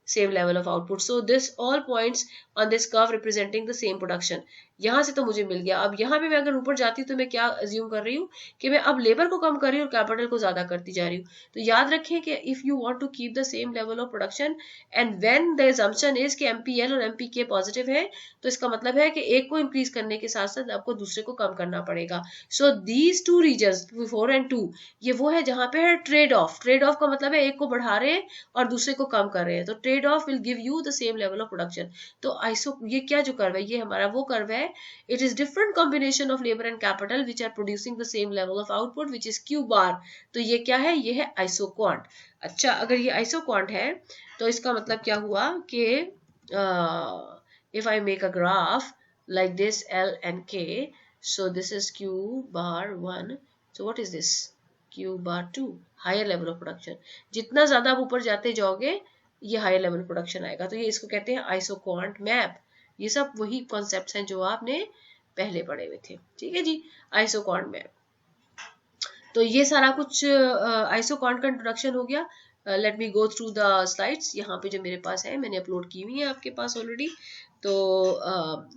same level of output. So this all points on this curve representing the same production. यहां से तो मुझे मिल गया. अब यहाँ पे मैं अगर ऊपर जाती हूँ तो मैं क्या अज्यूम कर रही हूँ कि मैं अब लेबर को कम कर रही हूँ और कैपिटल को ज्यादा करती जा रही हूँ. तो याद रखें कि if you want to keep the same level of production and when the assumption इज कि MPL और MPK पॉजिटिव है, तो इसका मतलब है कि एक को इंक्रीज करने के साथ साथ आपको दूसरे को कम करना पड़ेगा. So these two reasons 4 and 2 ये वो है जहां पे है ट्रेड ऑफ. ट्रेड ऑफ का मतलब है एक को बढ़ा रहे हैं और दूसरे को कम कर रहे हैं. तो trade off will give you the same level of production. तो आइसो ये क्या जो कर्व है, ये हमारा वो कर्व है. It is different combination of labour and capital which are producing the same level of output which is Q bar. तो ये क्या है, ये है आइसोक्वांट. अच्छा, अगर ये आइसोक्वांट है तो इसका मतलब क्या हुआ कि if I make a graph like this L and K, so this is Q bar 1, so what is this, Q bar 2, higher level of production. जितना ज्यादा आप ऊपर जाते जाओगे ये हायर लेवल प्रोडक्शन आएगा. तो ये इसको कहते हैं आइसोक्वांट मैप. ये सब वही कॉन्सेप्ट्स हैं जो आपने पहले पढ़े हुए थे. ठीक है जी, आइसोक्वांट मैप. तो ये सारा कुछ आइसोक्वांट का इंट्रोडक्शन हो गया. Let me go through the slides. यहाँ पे जो मेरे पास है मैंने अपलोड की हुई है आपके पास ऑलरेडी. तो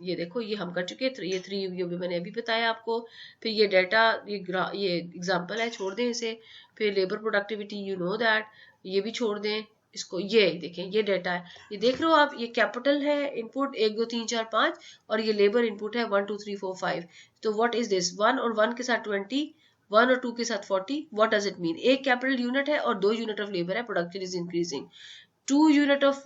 ये देखो, ये हम कर चुके हैं. ये 3 ये भी मैंने अभी बताया आपको. फिर ये डेटा, ये एग्जांपल है, छोड़ दें इसे. फिर labour productivity, you know that, ये भी छोड़ दें इसको. ये देखें, ये डेटा है, ये देख रहे हो आप, ये कैपिटल है इनपुट 1 2 3 4 5 और ये लेबर इनपुट है 1 2 3 4 5. तो व्हाट इज दिस, 1 और 1 के साथ 20, 1 और 2 के साथ 40. व्हाट डज इट मीन, एक कैपिटल यूनिट है और 2 यूनिट ऑफ लेबर है. Production is increasing. 2 unit of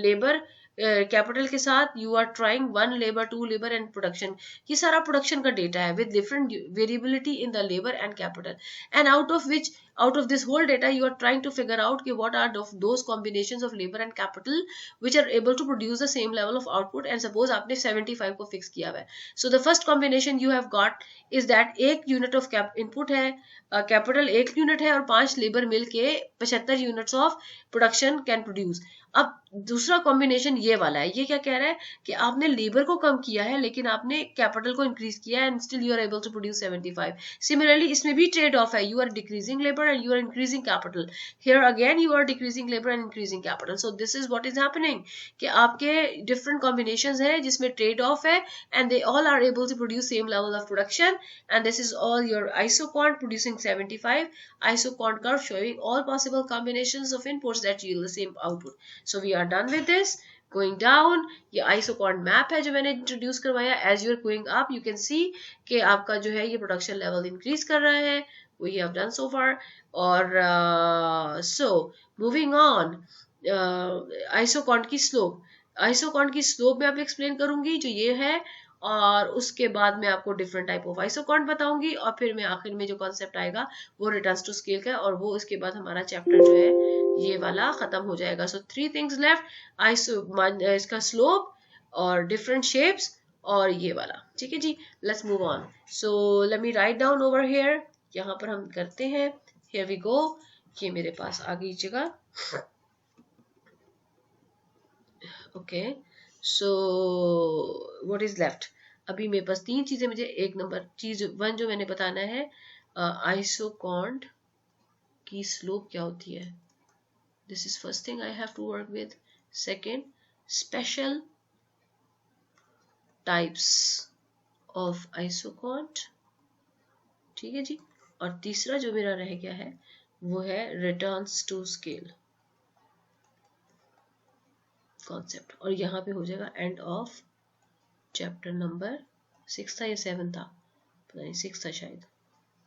labour capital के साथ you are trying 1 labour 2 labour and production. ये सारा प्रोडक्शन का डेटा है with different variability in the labour and capital and out of this whole data you are trying to figure out कि what are those combinations of labor and capital which are able to produce the same level of output. and suppose आपने 75 को fix किया हुआ है. so the first combination you have got is that एक unit of input है, capital 1 unit है और 5 labor मिल के 75 units of production can produce. अब दूसरा कॉम्बिनेशन ये वाला है. ये क्या कह रहा है कि आपने लेबर को कम किया है लेकिन आपने कैपिटल को इंक्रीज किया है and still you are able to produce 75. Similarly इसमें भी ट्रेड ऑफ है. You are decreasing labour and you are increasing capital. Here again you are decreasing labor and increasing capital. So this is what is happening कि आपके different combinations हैं जिसमें trade off है and they all are able to produce same level of production. and this is all your isoquant producing 75. isoquant curve showing all possible combinations of inputs that yield the same output. So we are done with this. Going down, ये isoquant map है जो मैंने introduce करवाया. as you are going up you can see कि आपका जो है ये production level increase कर रहा है. we have done so far. और so moving on, आइसोकॉन्ट की स्लोप. आइसोकॉन्ट की स्लोप मैं आपको एक्सप्लेन करूंगी जो ये है, और उसके बाद मैं आपको डिफरेंट टाइप ऑफ आइसोकॉन्ट बताऊंगी और फिर मैं आखिर में जो कॉन्सेप्ट आएगा वो रिटर्न्स टू स्केल का, और वो उसके बाद हमारा चैप्टर जो है ये वाला खत्म हो जाएगा. सो 3 थिंग्स लेफ्ट, इसका स्लोप और डिफरेंट शेप्स और ये वाला. ठीक है जी, let's move on. So let me write down over here. यहाँ पर हम करते हैं. Here we go. ये मेरे पास आ गई जगह. Okay. So what is left? अभी मेरे पास 3 चीजें, मुझे एक नंबर चीज 1 जो मैंने बताना है, आइसोकॉन्ट की स्लोप क्या होती है. This is first thing I have to work with. Second, special types of isoquant, ठीक है जी। और तीसरा जो मेरा रह गया है वो है रिटर्न्स टू स्केल कॉन्सेप्ट, और यहाँ पे हो जाएगा एंड ऑफ चैप्टर नंबर 6 था या 7 था, पता नहीं 6 था शायद,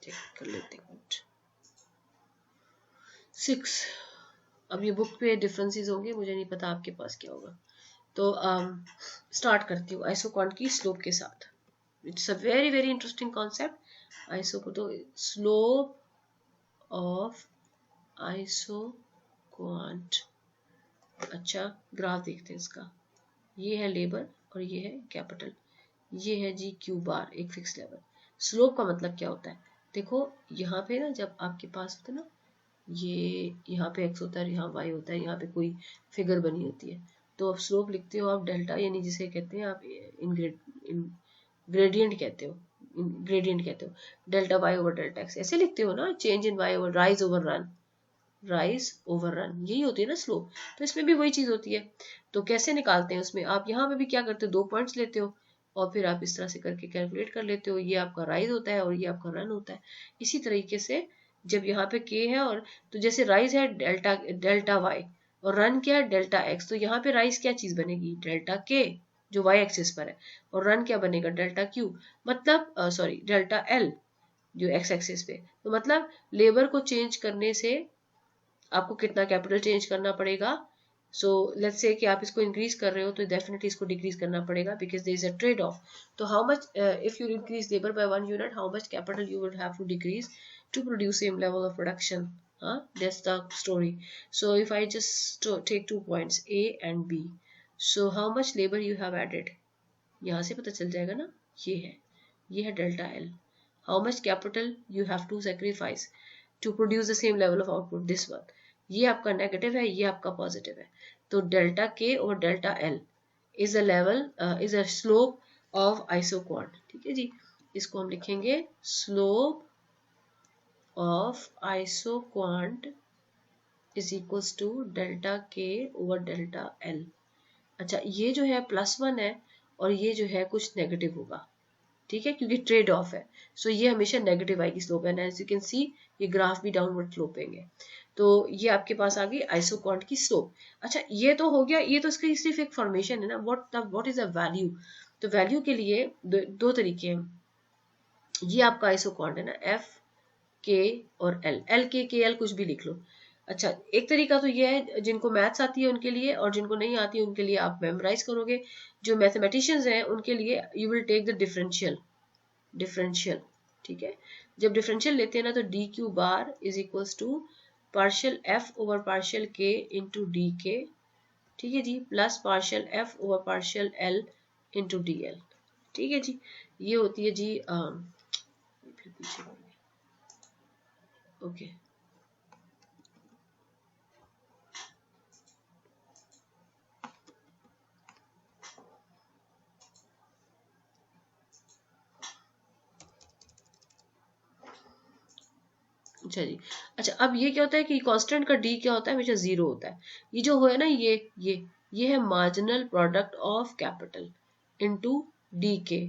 चेक कर लेते हैं। 6। अब ये बुक पे डिफरेंसेस होंगे, मुझे नहीं पता आपके पास क्या होगा। तो स्टार्ट करती हूँ आइसोक्वांट की स्लोप के साथ। It's a very very interesting concept. Iso को तो स्लोप ऑफ आइसोक्वांट। अच्छा ग्राफ देखते हैं इसका। ये है लेबर और ये है कैपिटल, ये है जी क्यू बार, एक फिक्स लेवल। स्लोप का मतलब क्या होता है, देखो यहाँ पे ना जब आपके पास होता है ना, ये यहाँ पे x होता है, यहाँ y होता है, यहाँ पे कोई फिगर बनी होती है, तो आप स्लोप लिखते हो आप डेल्टा, यानी जिसे कहते हैं आप ग्रेडियंट कहते हो, ग्रेडियंट कहते हो, delta y over delta x ऐसे लिखते हो ना, change in y over rise over run, rise over run, यही होती है ना स्लोप। तो इसमें भी वही चीज होती है। तो कैसे निकालते हैं उसमें, आप यहाँ पे भी क्या करते हो, 2 पॉइंट्स लेते हो और फिर आप इस तरह से करके कैलकुलेट कर लेते हो, ये आपका राइज होता है और ये आपका रन होता है। इसी तरीके से जब यहाँ पे k है, और तो जैसे राइज है डेल्टा डेल्टा y और रन क्या है डेल्टा x, तो यहाँ पे राइज क्या चीज बनेगी, डेल्टा k जो y एक्सिस पर है, और रन क्या बनेगा, डेल्टा q, मतलब सॉरी डेल्टा l जो x एक्सिस पे। तो मतलब लेबर को चेंज करने से आपको कितना कैपिटल चेंज करना पड़ेगा। सो लेट्स से कि आप इसको इंक्रीज कर रहे हो तो डेफिनेटली इसको डिक्रीज करना पड़ेगा, because there is a trade off. तो how much if you increase labour by 1 unit, how much capital you would have to decrease to produce same level of production. That's the story. So if I just take 2 points A and B, so how much labor you have added, यहाँ से पता चल जाएगा ना, ये है delta L. How much capital you have to sacrifice to produce the same level of output, this one. ये आपका नेगेटिव है, ये आपका पॉजिटिव है। तो डेल्टा K और delta L is a level, is a slope of isoquant, ठीक है जी। इसको हम लिखेंगे slope of isoquant is equals to delta K over delta L। अच्छा ये जो है +1 है और ये जो है कुछ नेगेटिव होगा, ठीक है, क्योंकि ट्रेड ऑफ है। सो ये हमेशा नेगेटिव आएगी slope, and as you can see ये ग्राफ भी डाउनवर्ड स्लोपेंगे। तो ये आपके पास आ गई आइसोक्वांट की स्लोप। अच्छा ये तो हो गया, ये तो इसका सिर्फ एक फॉर्मेशन है ना, व्हाट इज अ वैल्यू। तो वैल्यू के लिए दो तरीके हैं। ये आपका आइसोक्वांट है ना, एफ के और एल, एल के एल कुछ भी लिख लो। अच्छा एक तरीका तो ये है जिनको मैथ्स आती है उनके लिए, और जिनको नहीं आती है उनके लिए आप मेमोराइज करोगे। जो मैथमेटिशियंस हैं उनके लिए you will take the differential, ठीक है। जब डिफरेंशियल लेते हैं ना तो D Q bar is equals to partial F over partial K into D K, ठीक है जी, plus partial F over partial L into D L, ठीक है जी। ये होती है जी फिर पीछे ओके। अच्छा जी। अच्छा अब ये क्या होता है कि कांस्टेंट का डी क्या होता है, हमेशा 0 होता है। ये जो है ना ये है marginal product of capital into D के,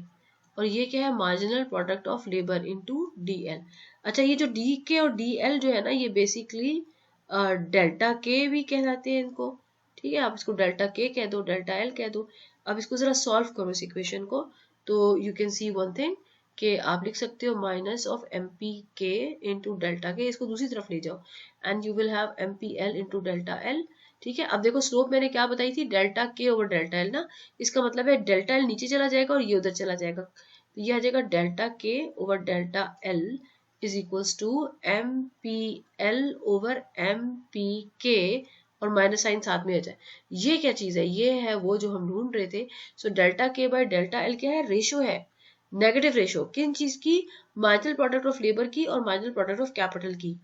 और ये क्या है marginal product of labour into D L. अच्छा ये जो डी के और डी एल जो है ना, ये बेसिकली डेल्टा के भी कहलाते हैं इनको, ठीक है। आप इसको डेल्टा के कह दो, डेल्टा एल कह दो। अब इसको जरा सॉल्व करो इस इक्वेशन को, तो you can see one thing कि आप लिख सकते हो minus of M P K into delta K, इसको दूसरी तरफ ले जाओ and you will have M P L into delta L, ठीक है। अब देखो स्लोप मैंने क्या बताई थी, delta K over delta L ना, इसका मतलब है डेल्टा एल नीचे चला जाएगा और ये उधर चला जाएगा, तो ये आ जाएगा delta K over delta L is equals to M P L over M P K, और माइनस साइन साथ में आ जाए। ये क्या चीज है, ये है वो जो हम ढूंढ रहे थे। सो डेल्टा के बाय डेल्टा एल क्या है, रेशो है, नेगेटिव रेशो किन चीज की, मार्जिनल प्रोडक्ट ऑफ लेबर की और मार्जिनल प्रोडक्ट ऑफ कैपिटल की।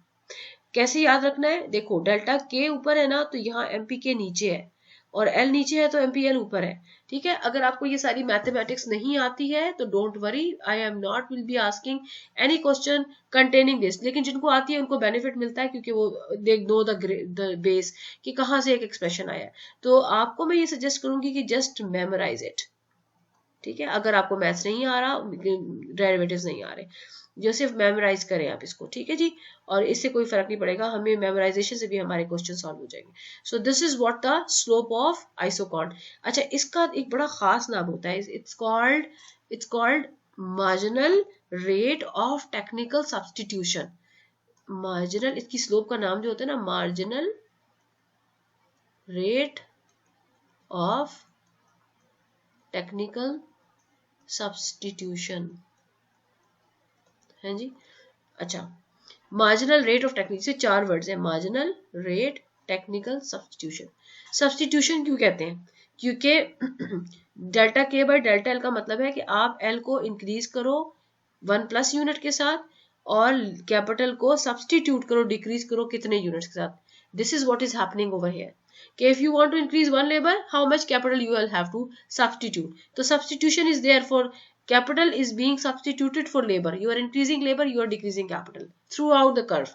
कैसे याद रखना है, देखो डेल्टा के ऊपर है ना तो यहाँ एमपी के नीचे है, और एल नीचे है तो एमपीएल ऊपर है, ठीक है। अगर आपको ये सारी मैथमेटिक्स नहीं आती है तो don't worry, I am not will be asking any question containing this, लेकिन जिनको आती है उनको बेनिफिट मिलता है क्योंकि वो दे नो द बेस कि कहाँ से एक एक्सप्रेशन आया है। तो आपको मैं ये सजेस्ट करूंगी कि जस्ट मेमोराइज इट, ठीक है, अगर आपको मैथ्स नहीं आ रहा, डेरिवेटिव्स नहीं आ रहे, जो सिर्फ मेमोराइज करें आप इसको, ठीक है जी, और इससे कोई फर्क नहीं पड़ेगा, हमें मेमोराइजेशन से भी हमारे क्वेश्चन सॉल्व हो जाएंगे. So this is what the slope of isoquant. अच्छा, इसका एक बड़ा खास नाम होता है, it's called marginal rate of technical substitution. Marginal, इसकी स्लोप का नाम जो होता है ना, marginal rate of technical substitution है जी. अच्छा, मार्जिनल रेट ऑफ टेक्निकल से 4 वर्ड्स है, marginal rate technical substitution. Substitution क्यों कहते हैं? क्योंकि डेल्टा के बाय डेल्टा एल का मतलब है कि आप एल को इंक्रीज करो 1+ यूनिट के साथ और कैपिटल को सब्स्टिट्यूट करो, डिक्रीज करो कितने यूनिट्स के साथ. This is what is happening over here. कि if you want to increase one labor, how much capital you will have to substitute. So substitution is there for capital is being substituted for labor. You are increasing labor, you are decreasing capital throughout the curve.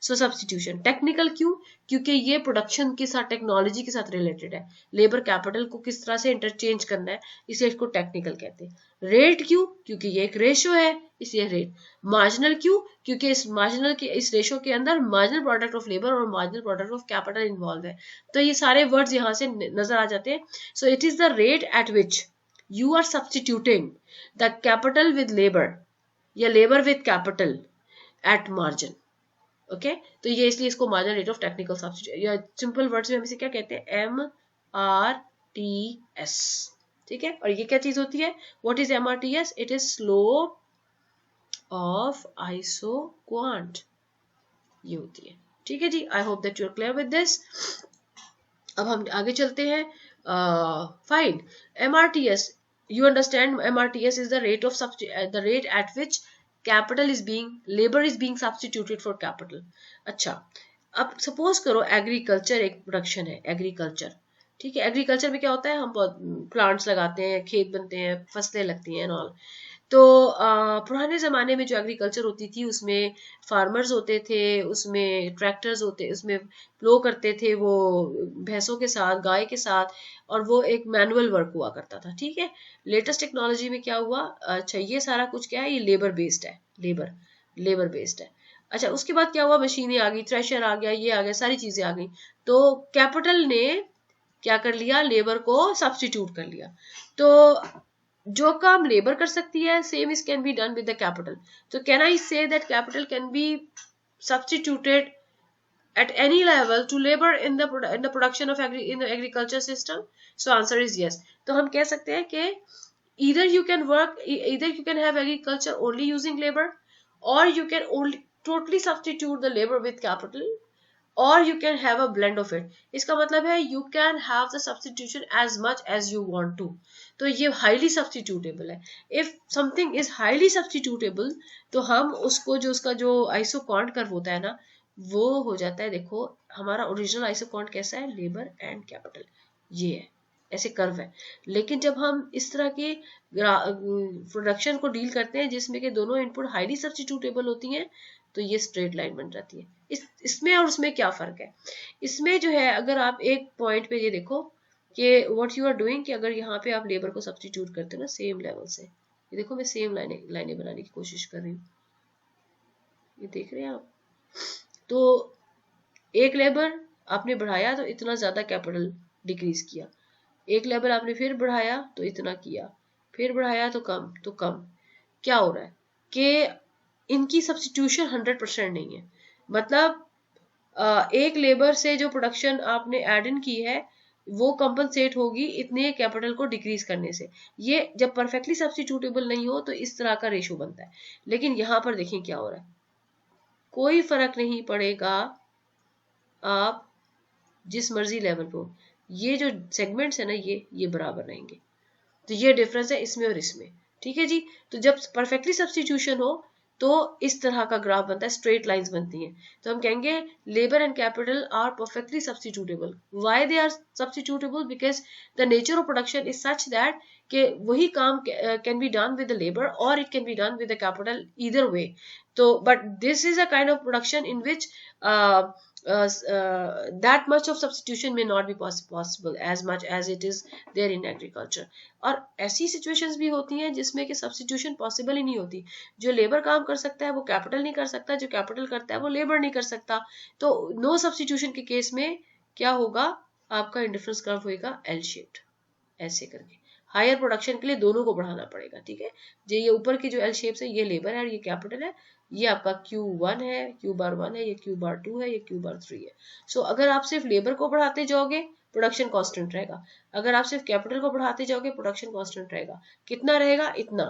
So substitution. Technical क्यों? क्योंकि ये production के साथ, technology के साथ related है. Labour capital को किस तरह से इंटरचेंज करना है, इसलिए इसको टेक्निकल कहते हैं. रेट क्यों? क्योंकि ये एक रेशो है, इसलिए रेट. मार्जिनल क्यों? क्योंकि इस मार्जिनल के, इस रेशो के अंदर मार्जिनल प्रोडक्ट ऑफ लेबर और marginal product of capital involve है. तो ये सारे वर्ड्स यहाँ से नजर आ जाते हैं. So it is the rate at which you are substituting the capital with labour या labour with capital at margin. Okay, तो ये इसलिए इसको marginal rate of technical substitution, या सिंपल वर्ड्स में हम इसे क्या कहते हैं, MRTS. ठीक है, और ये क्या चीज होती है? What is MRTS? It is slope of isoquant, ये होती है. ठीक है जी, I hope that you are clear with this. अब हम आगे चलते हैं. Fine, MRTS, you understand MRTS is the rate of the rate at which labor is being substituted for capital. अच्छा, अब सपोज करो एग्रीकल्चर एक प्रोडक्शन है, एग्रीकल्चर. ठीक है, एग्रीकल्चर में क्या होता है, हम प्लांट्स लगाते हैं, खेत बनते हैं, फसलें लगती हैं ऑल. तो पुराने ज़माने में जो एग्रीकल्चर होती थी उसमें फार्मर्स होते थे, उसमें ट्रैक्टर्स होते, उसमें प्लो करते थे वो भैंसों के साथ, गाय के साथ, और वो एक मैनुअल वर्क हुआ करता था. ठीक है, लेटेस्ट टेक्नोलॉजी में क्या हुआ, अच्छा ये सारा कुछ क्या है, ये लेबर बेस्ड है, लेबर बेस्ड है. अच्छा, उसके बाद क्या हुआ, मशीनें आ गई, थ्रेशर आ गया, ये आ गया, सारी चीजें आ गई. तो कैपिटल ने क्या कर लिया, लेबर को सब्स्टिट्यूट कर लिया. तो जो काम लेबर कर सकती है, same is can be done with the capital. तो can I say that capital can be substituted at any level to labor in the production of in the agriculture system? So answer is yes. तो हम कह सकते हैं कि either you can have agriculture only using labor, or you can only totally substitute the labor with capital, or you can have a blend of it. इसका मतलब है you can have the substitution as much as you want to. तो ये highly substitutable है. If something is highly substitutable, तो हम उसको उसका जो आइसोकॉन्ट कर्व होता है ना, वो हो जाता है, देखो हमारा ओरिजिनल आइसोकॉन्ट कैसा है, लेबर एंड कैपिटल, ये है, ऐसे कर्व है. लेकिन जब हम इस तरह के प्रोडक्शन को डील करते हैं जिसमें कि दोनों इनपुट हाईली सब्स्टिट्यूटेबल होती हैं, तो ये स्ट्रेट लाइन बन जाती है. इसमें और उसमें क्या फर्क है? इसमें जो है, अगर आप एक पॉइंट पे ये देखो कि व्हाट यू आर डूइंग, कि अगर यहाँ पे आप लेबर को सब्स्टिट्यूट करते हो ना सेम लेवल से, ये देखो मैं सेम लाइनें बनाने की कोशिश कर रही हूँ, ये देख रहे हैं आप. तो एक लेबर आपने बढ़ाया तो इतना ज्यादा कैपिटल डिक्रीज किया, एक लेबर आपने फिर बढ़ाया तो इतना किया, फिर बढ़ाया तो कम. क्या हो रहा है कि इनकी सब्स्टिट्यूशन 100% नहीं है. मतलब एक लेबर से जो प्रोडक्शन आपने ऐड इन की है वो कंपनसेट होगी इतने कैपिटल को डिक्रीज करने से. ये जब परफेक्टली सब्स्टिट्यूटेबल नहीं हो तो इस तरह का रेशो बनता है. लेकिन यहाँ पर देखें क्या हो रहा है, कोई फर्क नहीं पड़ेगा आप जिस मर्जी लेवल पे हो, ये जो सेगमेंट्स है ना, ये बराबर रहेंगे. तो ये डिफरेंस है इसमें और इसमें. ठीक है जी, तो जब परफेक्टली सब्स्टिट्यूशन हो तो इस तरह का ग्राफ बनता है, स्ट्रेट लाइंस बनती हैं. तो हम कहेंगे labour and capital are perfectly substitutable. Why they are substitutable? Because the nature of production is such that कि वही काम can be done with the labour और it can be done with the capital, either way. तो but this is a kind of production in which that much of substitution may not be possible as much as it is there in agriculture. और ऐसी situations भी होती हैं जिसमें कि substitution possible ही नहीं होती. जो लेबर काम कर सकता है वो कैपिटल नहीं कर सकता, जो कैपिटल करता है वो लेबर नहीं कर सकता. तो नो सब्सटीट्यूशन के केस में क्या होगा, आपका इंडिफरेंस कर्व होगा एल शेप्ड, ऐसे करके. हायर प्रोडक्शन के लिए दोनों को बढ़ाना पड़ेगा. ठीक है, ये ऊपर की जो एल शेप्स है ये लेबर है और ये कैपिटल है. ये आपका Q1 है, Q बार 1 है, ये Q बार 2 है, ये Q बार 3 है. सो अगर आप सिर्फ लेबर को बढ़ाते जाओगे प्रोडक्शन कांस्टेंट रहेगा. अगर आप सिर्फ कैपिटल को बढ़ाते जाओगे प्रोडक्शन कांस्टेंट रहेगा. कितना रहेगा, इतना.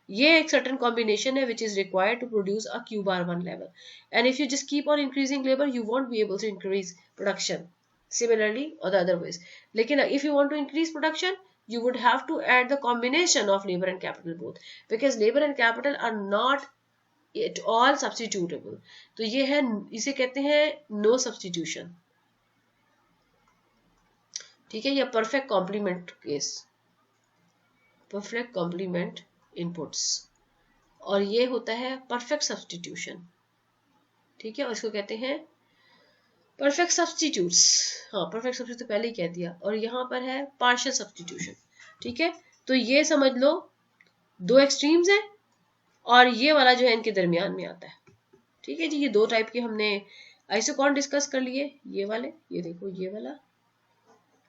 ये एक सर्टेन कॉम्बिनेशन है which is required to produce a Q bar 1 level. And if you just keep on increasing labour you won't be able to increase production similarly or the other ways. लेकिन if you want to increase production you would have to add the combination of labor and capital both, because labor and capital are not at all substitutable. तो ये है, इसे कहते हैं no substitution. ठीक है, या perfect complement case, perfect complement inputs, और ये होता है perfect substitution. ठीक है, और इसको कहते हैं परफेक्ट सब्सटीट्यूट्स. हाँ, परफेक्ट सब्सटीट्यूट तो पहले ही कह दिया. और यहाँ पर है पार्शियल सब्सटीट्यूशन. ठीक है, तो ये समझ लो दो एक्सट्रीम्स हैं और ये वाला जो है इनके दरमियान में आता है. ठीक है जी, ये दो टाइप के हमने आइसोकॉर्न डिस्कस कर लिए. ये वाले, ये देखो, ये वाला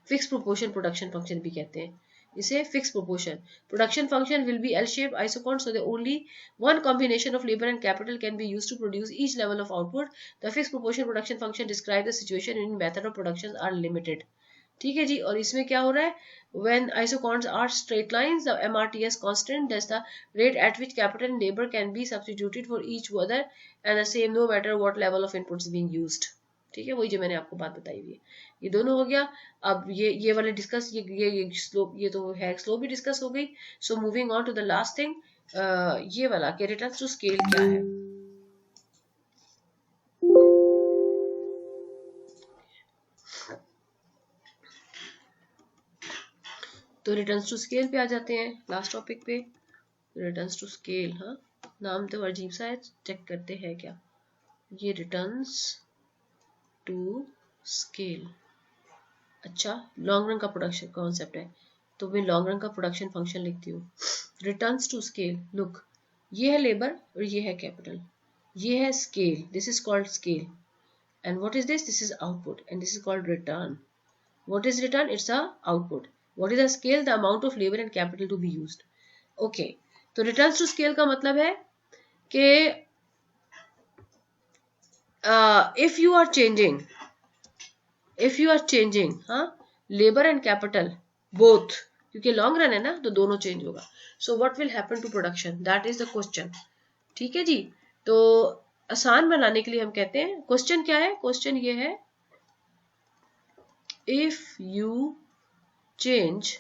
फिक्स प्रोपोर्शन प्रोडक्शन फंक्शन भी कहते हैं इसे. Fix proportion production function will be L-shaped isochron, so the only one combination of labor and capital can be used to produce each level of output. The fixed proportion production function describe the situation in method of production are limited. ठीक है जी, और इसमें क्या हो रहा है, when isochorns are straight lines the MRTS constant, that's the rate at which capital and labor can be substituted for each other and the same no matter what level of inputs being used. ठीक है, वही जो मैंने आपको बात बताई हुई है. ये दोनों हो गया. अब ये वाले डिस्कस, ये स्लोप, ये तो है स्लोप भी डिस्कस हो गई. So moving on to the last thing, ये वाला कि रिटर्न्स टू स्केल क्या है. तो रिटर्न्स टू स्केल पे आ जाते हैं, लास्ट टॉपिक पे. रिटर्न्स टू स्केल, हाँ नाम तो अजीब सा है, चेक करते हैं क्या. ये रिटर्न्स टू स्केल, अच्छा लॉन्ग रन का प्रोडक्शन कॉन्सेप्ट है, तो मैं लॉन्ग रन का प्रोडक्शन फंक्शन लिखती हूँ. रिटर्न्स टू स्केल, लुक ये है लेबर और ये है कैपिटल, ये है scale, this is called scale. And what is this is output and this is called return. What is return, it's a output. What is a scale, the amount of labour and capital to be used. Okay, तो returns to scale का मतलब है कि if you are changing हाँ labour and capital both, क्योंकि long run है ना तो दोनों चेंज होगा. So what will happen to production, that is the question. ठीक है जी, तो आसान बनाने के लिए हम कहते हैं क्वेश्चन क्या है. क्वेश्चन ये है, if you change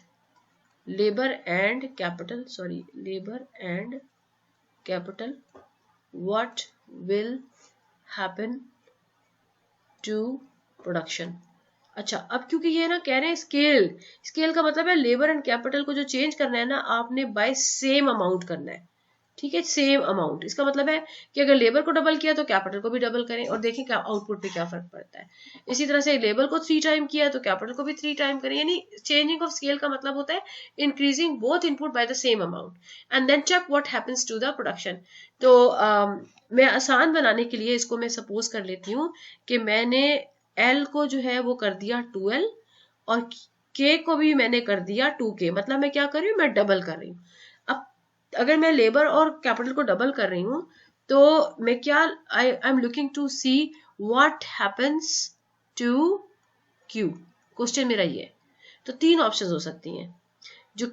labour and capital what will happen to production. अच्छा, अब क्योंकि ये ना कह रहे हैं स्केल का मतलब है लेबर एंड कैपिटल को जो चेंज करना है ना आपने बाय सेम अमाउंट करना है. ठीक है, सेम अमाउंट, इसका मतलब है कि अगर लेबर को डबल किया तो कैपिटल को भी डबल करें और देखें क्या आउटपुट पे क्या फर्क पड़ता है. इसी तरह से लेबर को 3 टाइम किया तो कैपिटल को भी 3 टाइम करें. यानी चेंजिंग ऑफ स्केल का मतलब होता है increasing both input by the same amount and then check what happens to the production. तो मैं आसान बनाने के लिए इसको मैं सपोज कर लेती हूँ कि मैंने L को जो है वो कर दिया 2L और K को भी मैंने कर दिया 2K. मतलब मैं क्या कर रही हूँ, मैं डबल कर रही हूँ. अब अगर मैं लेबर और कैपिटल को डबल कर रही हूँ तो मैं क्या, I am looking to see what happens to Q. Question मेरा ये. तो 3 ऑप्शंस हो सकती हैं. जो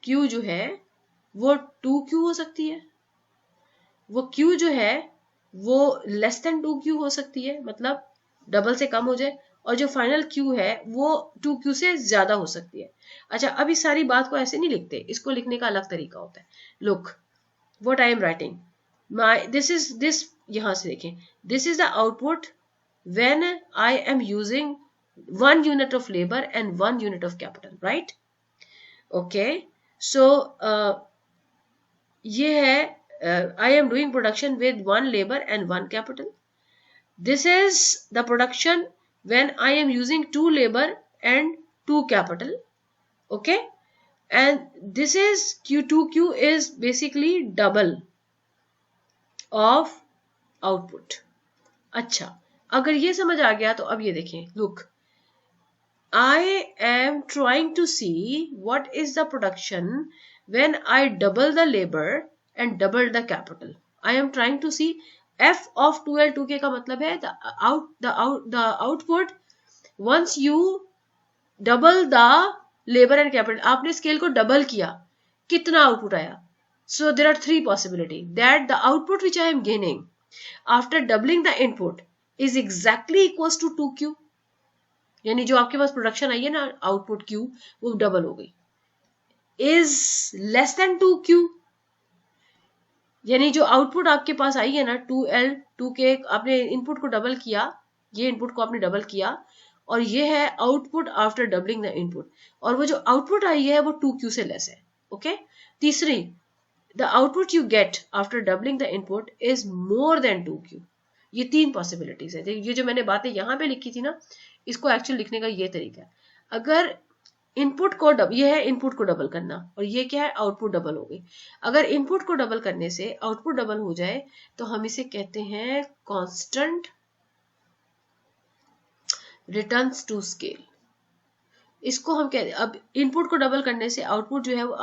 Q जो है वो 2Q हो सकती है, वो Q जो है वो लेस देन 2Q हो सकती है, मतलब डबल से कम हो जाए, और जो फाइनल Q है वो 2Q से ज्यादा हो सकती है. अच्छा, अब इस सारी बात को ऐसे नहीं लिखते, इसको लिखने का अलग तरीका होता है. Look what I am writing, this यहां से देखें, this is the output when I am using 1 unit of labour and 1 unit of capital, right. Okay, so ये है I am doing production with 1 labor and 1 capital. This is the production when I am using 2 labor and 2 capital. Okay, and this is Q2Q is basically double of output. अच्छा, अगर ये समझ आ गया तो अब ये देखें, look, I am trying to see what is the production when I double the labor and double the capital. I am trying to see F of 2L 2K का मतलब है the output once you double the labor and capital. आपने scale को double किया, कितना output आया? So there are 3 possibilities that the output which I am gaining after doubling the input is exactly equals to 2Q. यानी जो आपके पास production I है ना आउटपुट क्यू वो डबल हो गई, इज लेस देन 2Q, यानी जो आउटपुट आपके पास आई है ना 2L 2K, आपने इनपुट को डबल किया, ये इनपुट को आपने डबल किया और ये है output after doubling the input, और वो जो आउटपुट आई है वो 2Q से लेस है. ओके, तीसरी, the output you get after doubling the input is more than 2Q. ये 3 पॉसिबिलिटीज है. ये जो मैंने बातें यहाँ पे लिखी थी ना, इसको एक्चुअल लिखने का ये तरीका है. अगर इनपुट को ये है इनपुट को डबल करना और ये क्या है आउटपुट डबल हो गई. अगर इनपुट को डबल करने से आउटपुट डबल हो जाए तो हम इसे कहते हैं कांस्टेंट रिटर्न्स टू स्केल. इसको हम कहते हैं, अब इनपुट को डबल करने से आउटपुट जो है वो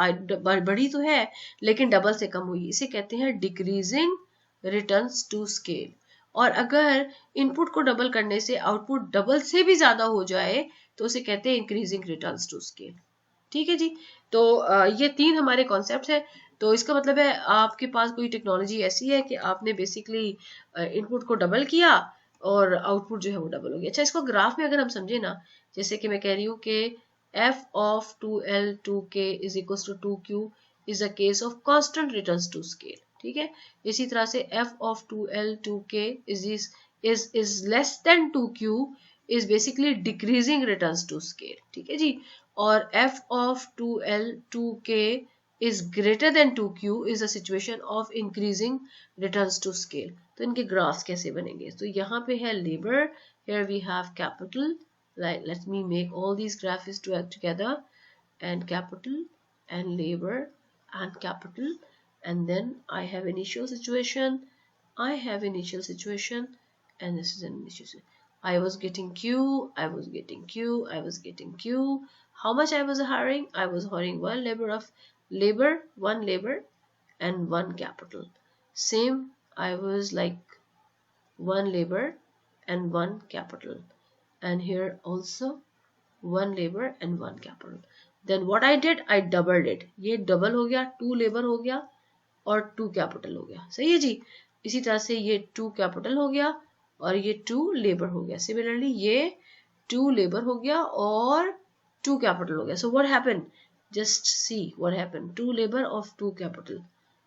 बढ़ी तो है लेकिन डबल से कम हुई, इसे कहते हैं डिक्रीजिंग रिटर्न्स टू स्केल. और अगर इनपुट को डबल करने से आउटपुट डबल से भी ज्यादा हो जाए तो उसे कहते हैं इंक्रीजिंग रिटर्न्स टू स्केल. ठीक है जी. तो ये 3 हमारे कॉन्सेप्ट है. तो इसका मतलब है आपके पास कोई टेक्नोलॉजी ऐसी है कि आपने बेसिकली इनपुट को डबल किया और आउटपुट जो है वो डबल हो गया. अच्छा, इसको ग्राफ में अगर हम समझे ना, जैसे कि मैं कह रही हूँ कि f of 2L 2K is equals to 2Q is a case of constant returns to scale. ठीक है, इसी तरह से f of 2L 2K is less than 2Q is basically decreasing returns to scale. ठीक है जी. और f of 2L 2K is greater than 2Q is a situation of increasing returns to scale. तो इनके ग्राफ्स कैसे बनेंगे? तो यहाँ पे है labor, here we have capital. Like, let me make all these graphs together, and capital and labor and capital, and then I have initial situation, I have initial situation, and this is an initial situation. I was getting Q, I was getting Q, I was getting Q. How much I was hiring? I was hiring one labor and one capital. Same, I was like one labor and one capital. And here also one labor and one capital. Then what I did, I doubled it. ये double हो गया, 2 labour हो गया और 2 capital हो गया. सही है जी. इसी तरह से ये 2 कैपिटल हो गया और ये 2 लेबर हो गया. सिमिलरली ये 2 लेबर हो गया और 2 कैपिटल हो गया. So what happened? Just see what happened. 2 labour of 2 capital.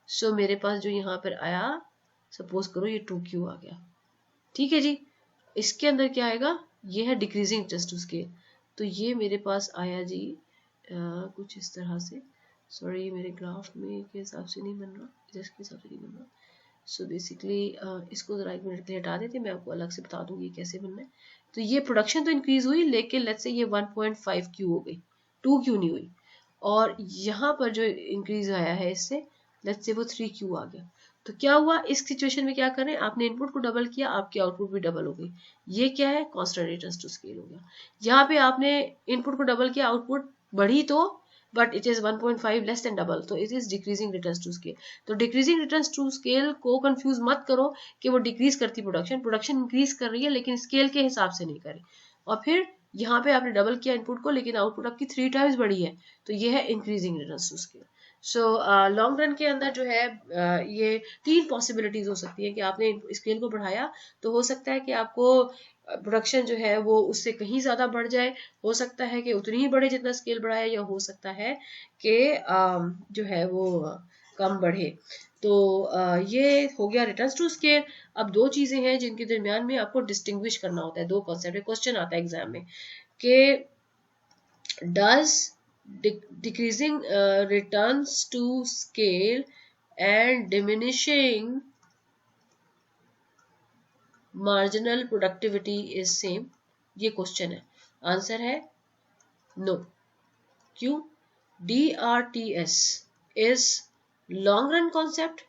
So मेरे पास जो यहाँ पर आया, सपोज करो ये 2Q आ गया. ठीक है जी. इसके अंदर क्या आएगा? ये है डिक्रीजिंग रिटर्न्स टू स्केल. तो ये मेरे पास आया जी कुछ इस तरह से. सॉरी, मेरे ग्राफ में के हिसाब से नहीं बन रहा, जिसके हिसाब से नहीं बन रहा. सो बेसिकली इसको ज़रा 1 मिनट के लिए हटा देते, मैं आपको अलग से बता दूंगी कैसे बनना है. तो ये प्रोडक्शन तो इंक्रीज हुई, लेकिन लेट्स से ये 1.5Q हो गई, 2Q नहीं हुई. और यहाँ पर जो इंक्रीज आया है इससे, लेट्स से वो 3Q आ गया. तो क्या हुआ इस सिचुएशन में? क्या करें, आपने इनपुट को डबल किया, आपकी आउटपुट भी डबल हो गई. ये क्या है? कांस्टेंट रिटर्न्स टू स्केल हो गया. यहाँ पे आपने इनपुट को डबल किया, आउटपुट बढ़ी तो, but it is 1.5 less than double, तो it is decreasing returns to scale. तो डिक्रीजिंग रिटर्न्स टू स्केल को कंफ्यूज मत करो कि वो डिक्रीज करती प्रोडक्शन इंक्रीज कर रही है लेकिन स्केल के हिसाब से नहीं कर रही. और फिर यहाँ पे आपने डबल किया इनपुट को, लेकिन आउटपुट आपकी 3 टाइम्स बढ़ी है, तो ये है increasing returns to scale. So long run के अंदर जो है ये 3 पॉसिबिलिटीज हो सकती है कि आपने स्केल को बढ़ाया तो हो सकता है कि आपको प्रोडक्शन जो है वो उससे कहीं ज़्यादा बढ़ जाए, हो सकता है कि उतनी ही बढ़े जितना स्केल बढ़ाया, या हो सकता है कि जो है वो कम बढ़े. तो ये हो गया रिटर्न्स टू स्केल. अब 2 चीज़ें हैं जिनके दरमियान में आपको डिस्टिंग्विश करना होता है. 2 कॉन्सेप्ट. क्वेश्चन आता है एग्जाम में कि does decreasing returns to scale and diminishing marginal productivity is same? ये क्वेश्चन है, आंसर है नो। क्यों? DRTS is long run concept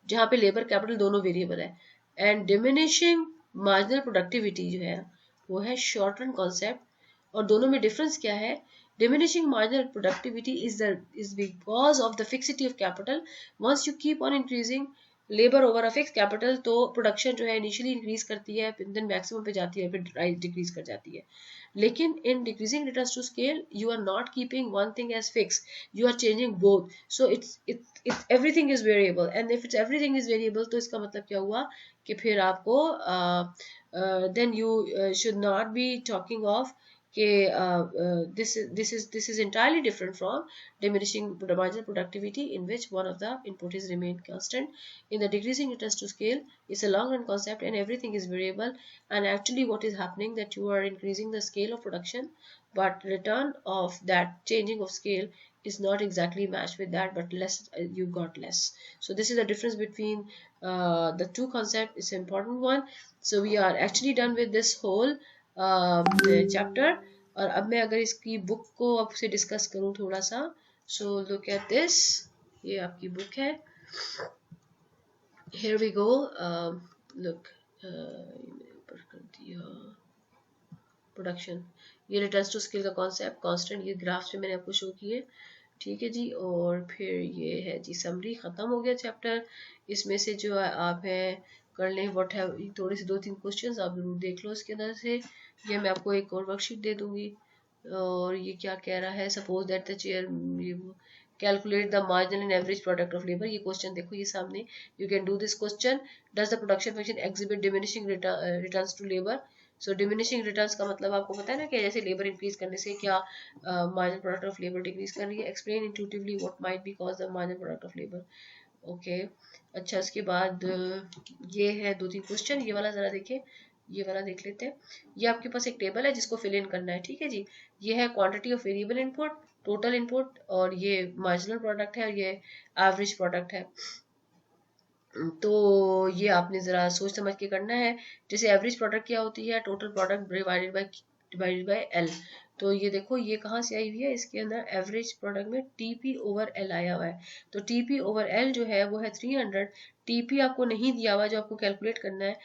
जहां पे लेबर कैपिटल दोनों वेरिएबल है, एंड डिमिनिशिंग मार्जिनल प्रोडक्टिविटी जो है वो है शॉर्ट रन कॉन्सेप्ट। और दोनों में डिफरेंस क्या है? diminishing marginal productivity is because of the fixity of capital. Once you keep on increasing labor over a fixed capital तो प्रोडक्शन जो है इनिशियली इंक्रीज करती है, फिर मैक्सिमम पे जाती है, फिर डिक्रीज कर जाती है। लेकिन in decreasing returns to scale you are not keeping one thing as fix, you are changing both, so it's everything is variable, and if it's everything is variable तो इसका मतलब क्या हुआ कि फिर आपको then you should not be talking of this is entirely different from diminishing marginal productivity in which one of the input is remained constant. In the decreasing returns to scale, it's a long run concept and everything is variable, and actually what is happening that you are increasing the scale of production, but return of that changing of scale is not exactly matched with that, but less you got less. So this is the difference between the two concepts. It's an important one. So we are actually done with this whole chapter. और अब मैं अगर इसकी book को आपसे discuss करूं थोड़ा सा, सो लुक एट दिस, ये आपकी बुक है, हियर वी गो, लुक ऊपर कर दिया प्रोडक्शन, ये रिटर्न्स टू स्किल का कॉन्सेप्ट कांस्टेंट, ये ग्राफ्स में मैंने आपको शो किए, ठीक है जी। और फिर ये है जी समरी, खत्म हो गया चैप्टर। इसमें से जो आप है कर लें व्हाट हैव, थोड़े से 2-3 क्वेश्चंस आप जरूर देख लो इसके अंदर से, ये मैं आपको एक और वर्कशीट दे दूंगी। और ये क्या कह रहा है, suppose that the chair calculate the marginal and average product of labour, ये क्वेश्चन देखो ये सामने, you can do this question, does the production function exhibit diminishing returns to labour. So diminishing returns का मतलब आपको पता है ना कि जैसे लेबर इंक्रीज करने से क्या marginal product of labour decrease कर रही है। Explain intuitively what might be cause the marginal product of labour. Okay, अच्छा इसके बाद ये है 2-3 क्वेश्चन, ये वाला जरा देखिए, ये वाला देख लेते हैं। ये आपके पास एक टेबल है जिसको फिल इन करना है, ठीक है जी। ये है quantity of variable input, total input, और ये मार्जिनल प्रोडक्ट है और ये एवरेज प्रोडक्ट है। तो ये आपने ज़रा सोच समझ के करना है। जैसे एवरेज प्रोडक्ट क्या होती है, total product divided by L. तो ये देखो ये कहाँ से आई हुई है, इसके अंदर एवरेज प्रोडक्ट में टीपी ओवर एल आया हुआ है। तो टीपी ओवर एल जो है वो है 300, टीपी आपको नहीं दिया हुआ है जो आपको कैलकुलेट करना है,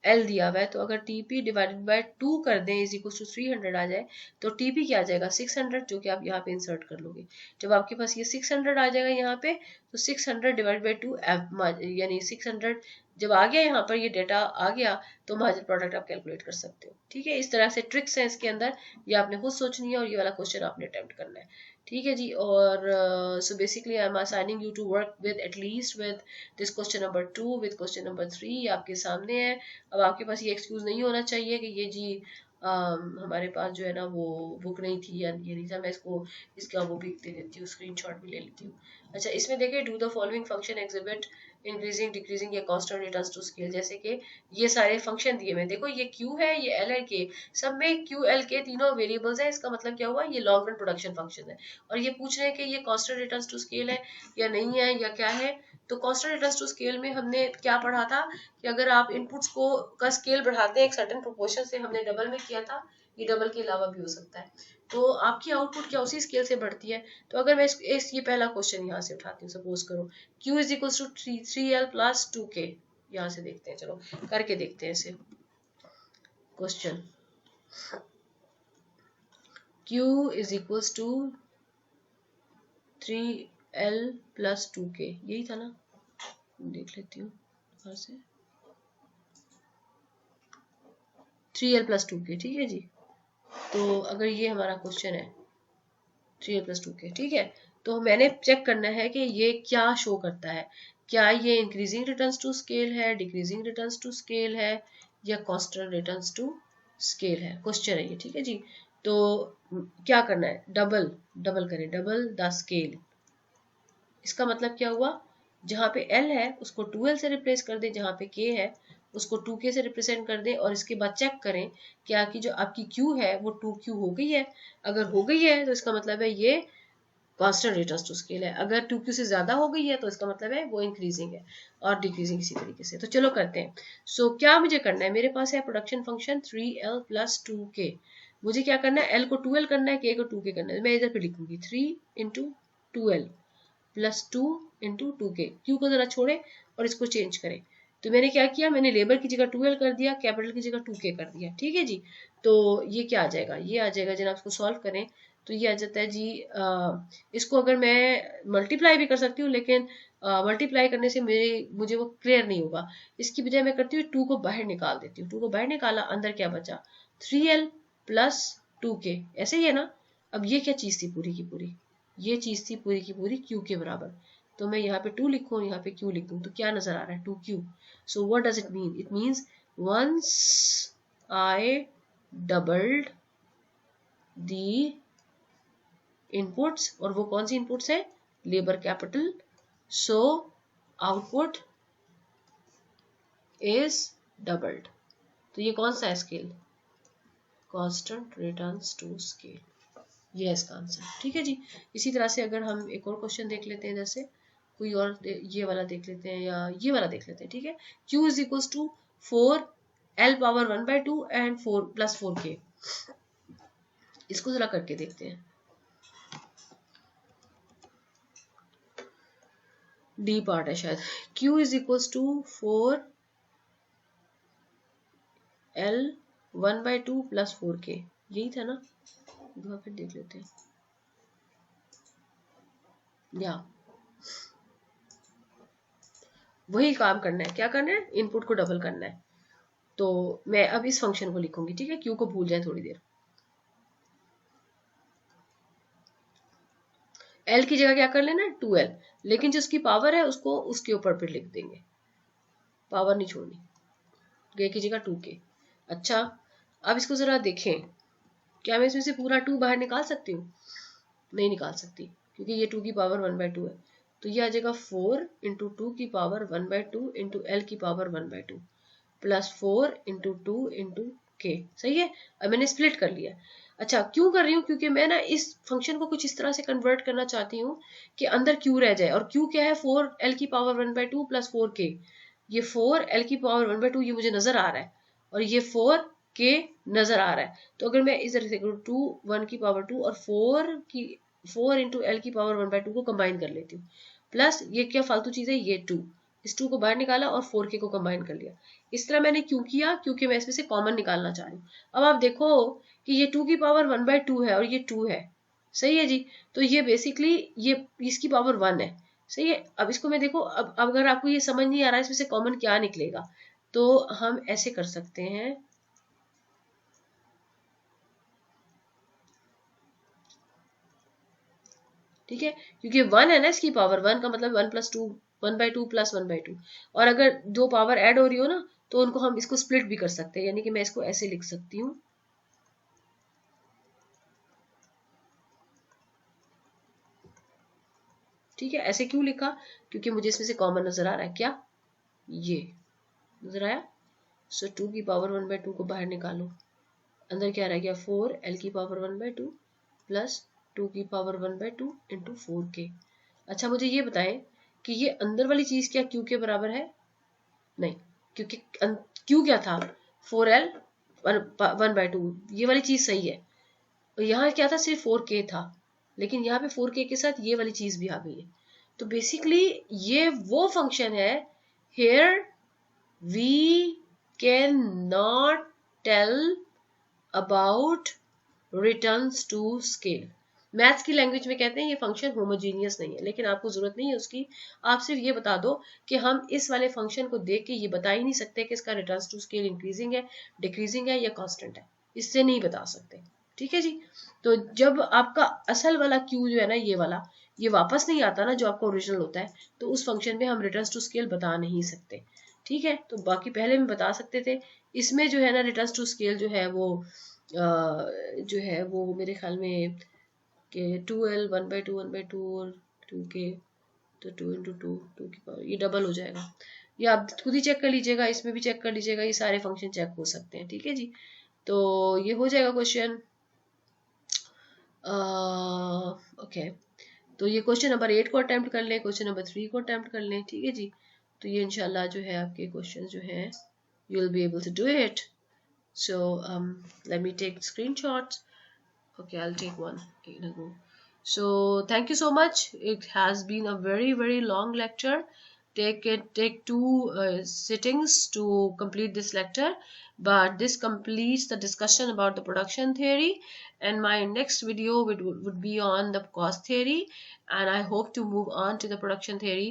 एल दिया हुआ है। तो अगर टीपी डिवाइडेड बाय 2 कर दें इज इक्वल टू 300 आ जाए, तो टीपी क्या आ जाएगा 600, जो कि आप यहाँ पे इंसर्ट कर लोगे। जब आपके पास ये 600 आ जाएगा यहाँ पे, तो 600 डिवाइड बाई 2 यानी 600 जब आ गया यहाँ पर, ये डेटा आ गया, तो मार्जिनल प्रोडक्ट आप कैलकुलेट कर सकते हो, ठीक है। इस तरह से ट्रिक्स हैं इसके अंदर, ये आपने खुद सोचनी है और ये वाला क्वेश्चन आपने अटेम्प्ट करना है, ठीक है जी। और so basically I am assigning you to work with at least with this question number 2 with question number 3 आपके सामने है। अब आपके पास ये एक्सक्यूज नहीं होना चाहिए कि ये जी हमारे पास जो है ना वो बुक नहीं थी या ये नहीं था, मैं इसका वो भी दे देती हूँ, स्क्रीनशॉट भी ले लेती हूँ। अच्छा इसमें देखिए, do the following function exhibit increasing decreasing या कांस्टेंट रिटर्न्स टू स्केल। जैसे कि ये सारे फंक्शन दिए हुए, देखो ये क्यू है, ये एल है, के, सब में क्यू एल के तीनों वेरिएबल्स है। इसका मतलब क्या हुआ, ये लॉन्ग रन प्रोडक्शन फंक्शन है। और ये पूछ रहे हैं कि ये कांस्टेंट रिटर्न्स टू स्केल है या नहीं है या क्या है। तो कांस्टेंट रिटर्न्स टू स्केल में हमने क्या पढ़ा था कि अगर आप इनपुट्स को का स्केल बढ़ाते हैं एक सर्टेन प्रोपोर्शन से, हमने डबल में किया था, ये डबल के अलावा भी हो सकता है। तो आपकी आउटपुट क्या उसी स्केल से बढ़ती है। तो अगर मैं ये पहला क्वेश्चन यहाँ से उठाती हूँ, सपोज करो Q is equal to 3L plus 2K, यहाँ से देखते हैं, चलो करके देखते हैं इसे। Question Q is equal to 3L plus 2K, यही था ना, देख लेती हूँ यहाँ से, 3L प्लस 2K, ठीक है जी। तो अगर ये हमारा क्वेश्चन है 3L प्लस 2K, ठीक है, तो मैंने चेक करना है कि ये क्या शो करता है, क्या ये इंक्रीजिंग रिटर्न्स टू स्केल है, डिक्रीजिंग रिटर्न्स टू स्केल है, या कांस्टेंट रिटर्न्स टू स्केल है, क्वेश्चन है ये, ठीक है जी। तो क्या करना है, डबल करें, डबल द स्केल। इसका मतलब क्या हुआ, जहाँ पे L है उसको 2L से रिप्लेस कर दें, जहाँ पे K है उसको 2K से रिप्रेजेंट कर दें, और इसके बाद चेक करें कि जो आपकी Q है वो 2Q हो गई है। अगर हो गई है तो इसका मतलब है ये कांस्टेंट रिटर्न्स टू स्केल है। अगर 2q से ज्यादा हो गई है तो इसका मतलब है वो इंक्रीजिंग है, और डिक्रीजिंग इसी तरीके से। तो चलो करते हैं। सो क्या मुझे करना है, मेरे पास है प्रोडक्शन फंक्शन 3l + 2k। मुझे क्या करना है, l को 2l करना है, k को 2k करना है। मैं इधर पे लिखूंगी 3 × 2l + 2 × 2k। q को जरा छोड़े और इसको चेंज करें। तो मैंने क्या किया, मैंने लेबर की जगह 2l कर दिया, कैपिटल की जगह 2k कर दिया। ठीक है जी। तो ये क्या आ जाएगा, ये आ जाएगा जनाब, इसको सॉल्व करें तो ये आ जाता है जी। इसको अगर मैं मल्टीप्लाई भी कर सकती हूँ, लेकिन मल्टीप्लाई करने से मुझे वो क्लियर नहीं होगा। इसकी बजाय मैं करती हूँ 2 को बाहर निकाल देती हूँ। 2 को बाहर निकाला, अंदर क्या बचा, 3l + 2k। ऐसे ही है ना। अब ये क्या चीज थी पूरी की पूरी, ये चीज थी पूरी की पूरी q के बराबर। तो मैं यहाँ पे 2 लिखूँ, यहाँ पे q लिख दूँ, तो क्या नजर आ रहा है, 2q। So what does it mean, it means once I doubled the inputs, और वो कौन सी inputs है, labour capital, so output is doubled. तो ये कौन सा है scale, constant returns to scale, ये है इसका आंसर। ठीक है जी। इसी तरह से अगर हम एक और क्वेश्चन देख लेते हैं, जैसे कोई और ये वाला देख लेते हैं या ये वाला देख लेते हैं। ठीक है, q = 4l⁻1/2 एंड 4 + 4k। इसको जरा करके देखते हैं। डी पार्ट है शायद। q = 4l1/2 + 4k, यही था ना। दो फिर देख लेते हैं। या वही काम करना है, क्या करना है, इनपुट को डबल करना है। तो मैं अब इस फंक्शन को लिखूंगी। ठीक है, q को भूल जाए थोड़ी देर। l की जगह क्या कर लेना, 2l, लेकिन जो उसकी पावर है उसको उसके ऊपर फिर लिख देंगे, पावर नहीं छोड़नी। k की जगह 2k। अच्छा, अब इसको जरा देखें, क्या मैं इसमें से पूरा 2 बाहर निकाल सकती हूँ, नहीं निकाल सकती, क्योंकि ये 2 की पावर 1/2 है। तो ये आ जाएगा 4 × 2 की पावर 1/2 × l की पावर 1/2 + 4 × 2 × k। सही है। अब मैंने स्प्लिट कर लिया। अच्छा, क्यों कर रही हूँ, क्योंकि मैं ना इस फंक्शन को कुछ इस तरह से कन्वर्ट करना चाहती हूँ कि अंदर q रह जाए। और q क्या है, 4l की पावर 1/2 + 4k। ये 4l की पावर 1/2 ये मुझे नजर आ रहा है, और ये 4k नजर आ रहा है। तो अगर मैं इस तरह से 2 1 की पावर 2 और 4 × l की पावर 1/2 को कंबाइन कर लेती हूँ, प्लस ये क्या फालतू चीज है, ये 2, इस 2 को बाहर निकाला और 4k को कंबाइन कर लिया। इस तरह मैंने क्यों किया, क्योंकि मैं इसमें से कॉमन निकालना चाह रही हूँ। अब आप देखो कि ये 2 की पावर 1/2 है और ये 2 है। सही है जी। तो ये बेसिकली ये इसकी पावर 1 है। सही है। अब इसको मैं देखो, अब अगर आपको ये समझ नहीं आ रहा है इसमें से कॉमन क्या निकलेगा, तो हम ऐसे कर सकते हैं। ठीक है, क्योंकि 1 है ना इसकी पावर, 1 का मतलब 1 + 2, 1/2 + 1/2। और अगर दो पावर ऐड हो रही हो ना, तो उनको हम इसको स्प्लिट भी कर सकते हैं, यानी कि मैं इसको ऐसे लिख सकती हूँ। ठीक है, ऐसे क्यों लिखा, क्योंकि मुझे इसमें से कॉमन नजर आ रहा है, क्या ये नजर आया। सो 2 की पावर 1/2 को बाहर निकालो, अंदर क्या रह गया, 4l की पावर 1/2 + 2 की पावर 1/2 × 4k। अच्छा, मुझे ये बताएं कि ये अंदर वाली चीज क्या q के बराबर है, नहीं, क्योंकि q क्या था, 4l 1/2, ये वाली चीज सही है। और यहाँ क्या था, सिर्फ 4k था, लेकिन यहाँ पे 4k के साथ ये वाली चीज भी आ गई है। तो बेसिकली ये वो फंक्शन है, here we cannot tell about returns to scale। Maths की लैंग्वेज में कहते हैं ये फंक्शन होमोजीनियस नहीं है, लेकिन आपको जरूरत नहीं है उसकी। आप सिर्फ ये बता दो कि हम इस वाले फंक्शन को देख के ये बता ही नहीं सकते कि इसका रिटर्न्स टू स्केल इंक्रीजिंग है, डिक्रीजिंग है या कांस्टेंट है, इससे नहीं बता सकते। ठीक है जी। तो जब आपका असल वाला क्यू जो है ना, ये वाला, ये वापस नहीं आता ना जो आपका ओरिजिनल होता है, तो उस फंक्शन में हम रिटर्न्स टू स्केल बता नहीं सकते। ठीक है, तो बाकी पहले में बता सकते थे। इसमें जो है ना रिटर्न्स टू स्केल जो है वो जो है वो मेरे ख्याल में कि 2l 1/2 1/2 और 2k, तो 2 × 2 2 की पावर, ये डबल हो जाएगा। ये आप खुद ही चेक कर लीजिएगा, इसमें भी चेक कर लीजिएगा, ये सारे फंक्शन चेक हो सकते हैं। ठीक है जी। तो ये हो जाएगा क्वेश्चन। ओके, तो ये क्वेश्चन नंबर 8 को अटेम्प्ट कर लें, क्वेश्चन नंबर 3 को अटेम्प्ट कर लें, ठीक है जी। तो ये इंशाल्लाह जो है आपके क्वेश्चन जो है you will be able to do it. So let me take screenshots. Okay, I'll take one in a go. So thank you so much. It has been a very long lecture. Take 2 sittings to complete this lecture, but this completes the discussion about the production theory, and my next video would be on the cost theory, and I hope to move on to the production theory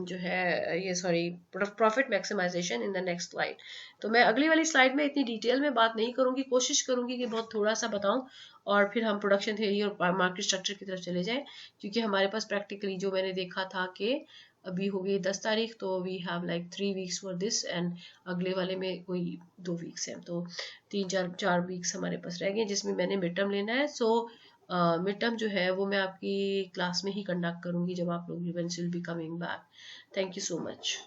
जो है ये sorry profit maximization in the next slide. तो मैं अगली वाली slide में इतनी detail में बात नहीं करूंगी, कोशिश करूंगी कि बहुत थोड़ा सा बताऊं और फिर हम प्रोडक्शन थ्योरी और मार्केट स्ट्रक्चर की तरफ चले जाएं, क्योंकि हमारे पास प्रैक्टिकली जो मैंने देखा था कि अभी हो गई 10 तारीख, तो we have like 3 weeks for this, and अगले वाले में कोई 2 वीक्स हैं, तो 3-4 वीक्स हमारे पास रह गए जिसमें मैंने मिड टर्म लेना है. सो मिड टर्म जो है वो मैं आपकी क्लास में ही कंडक्ट करूंगी जब आप लोग will be coming back. Thank you so much.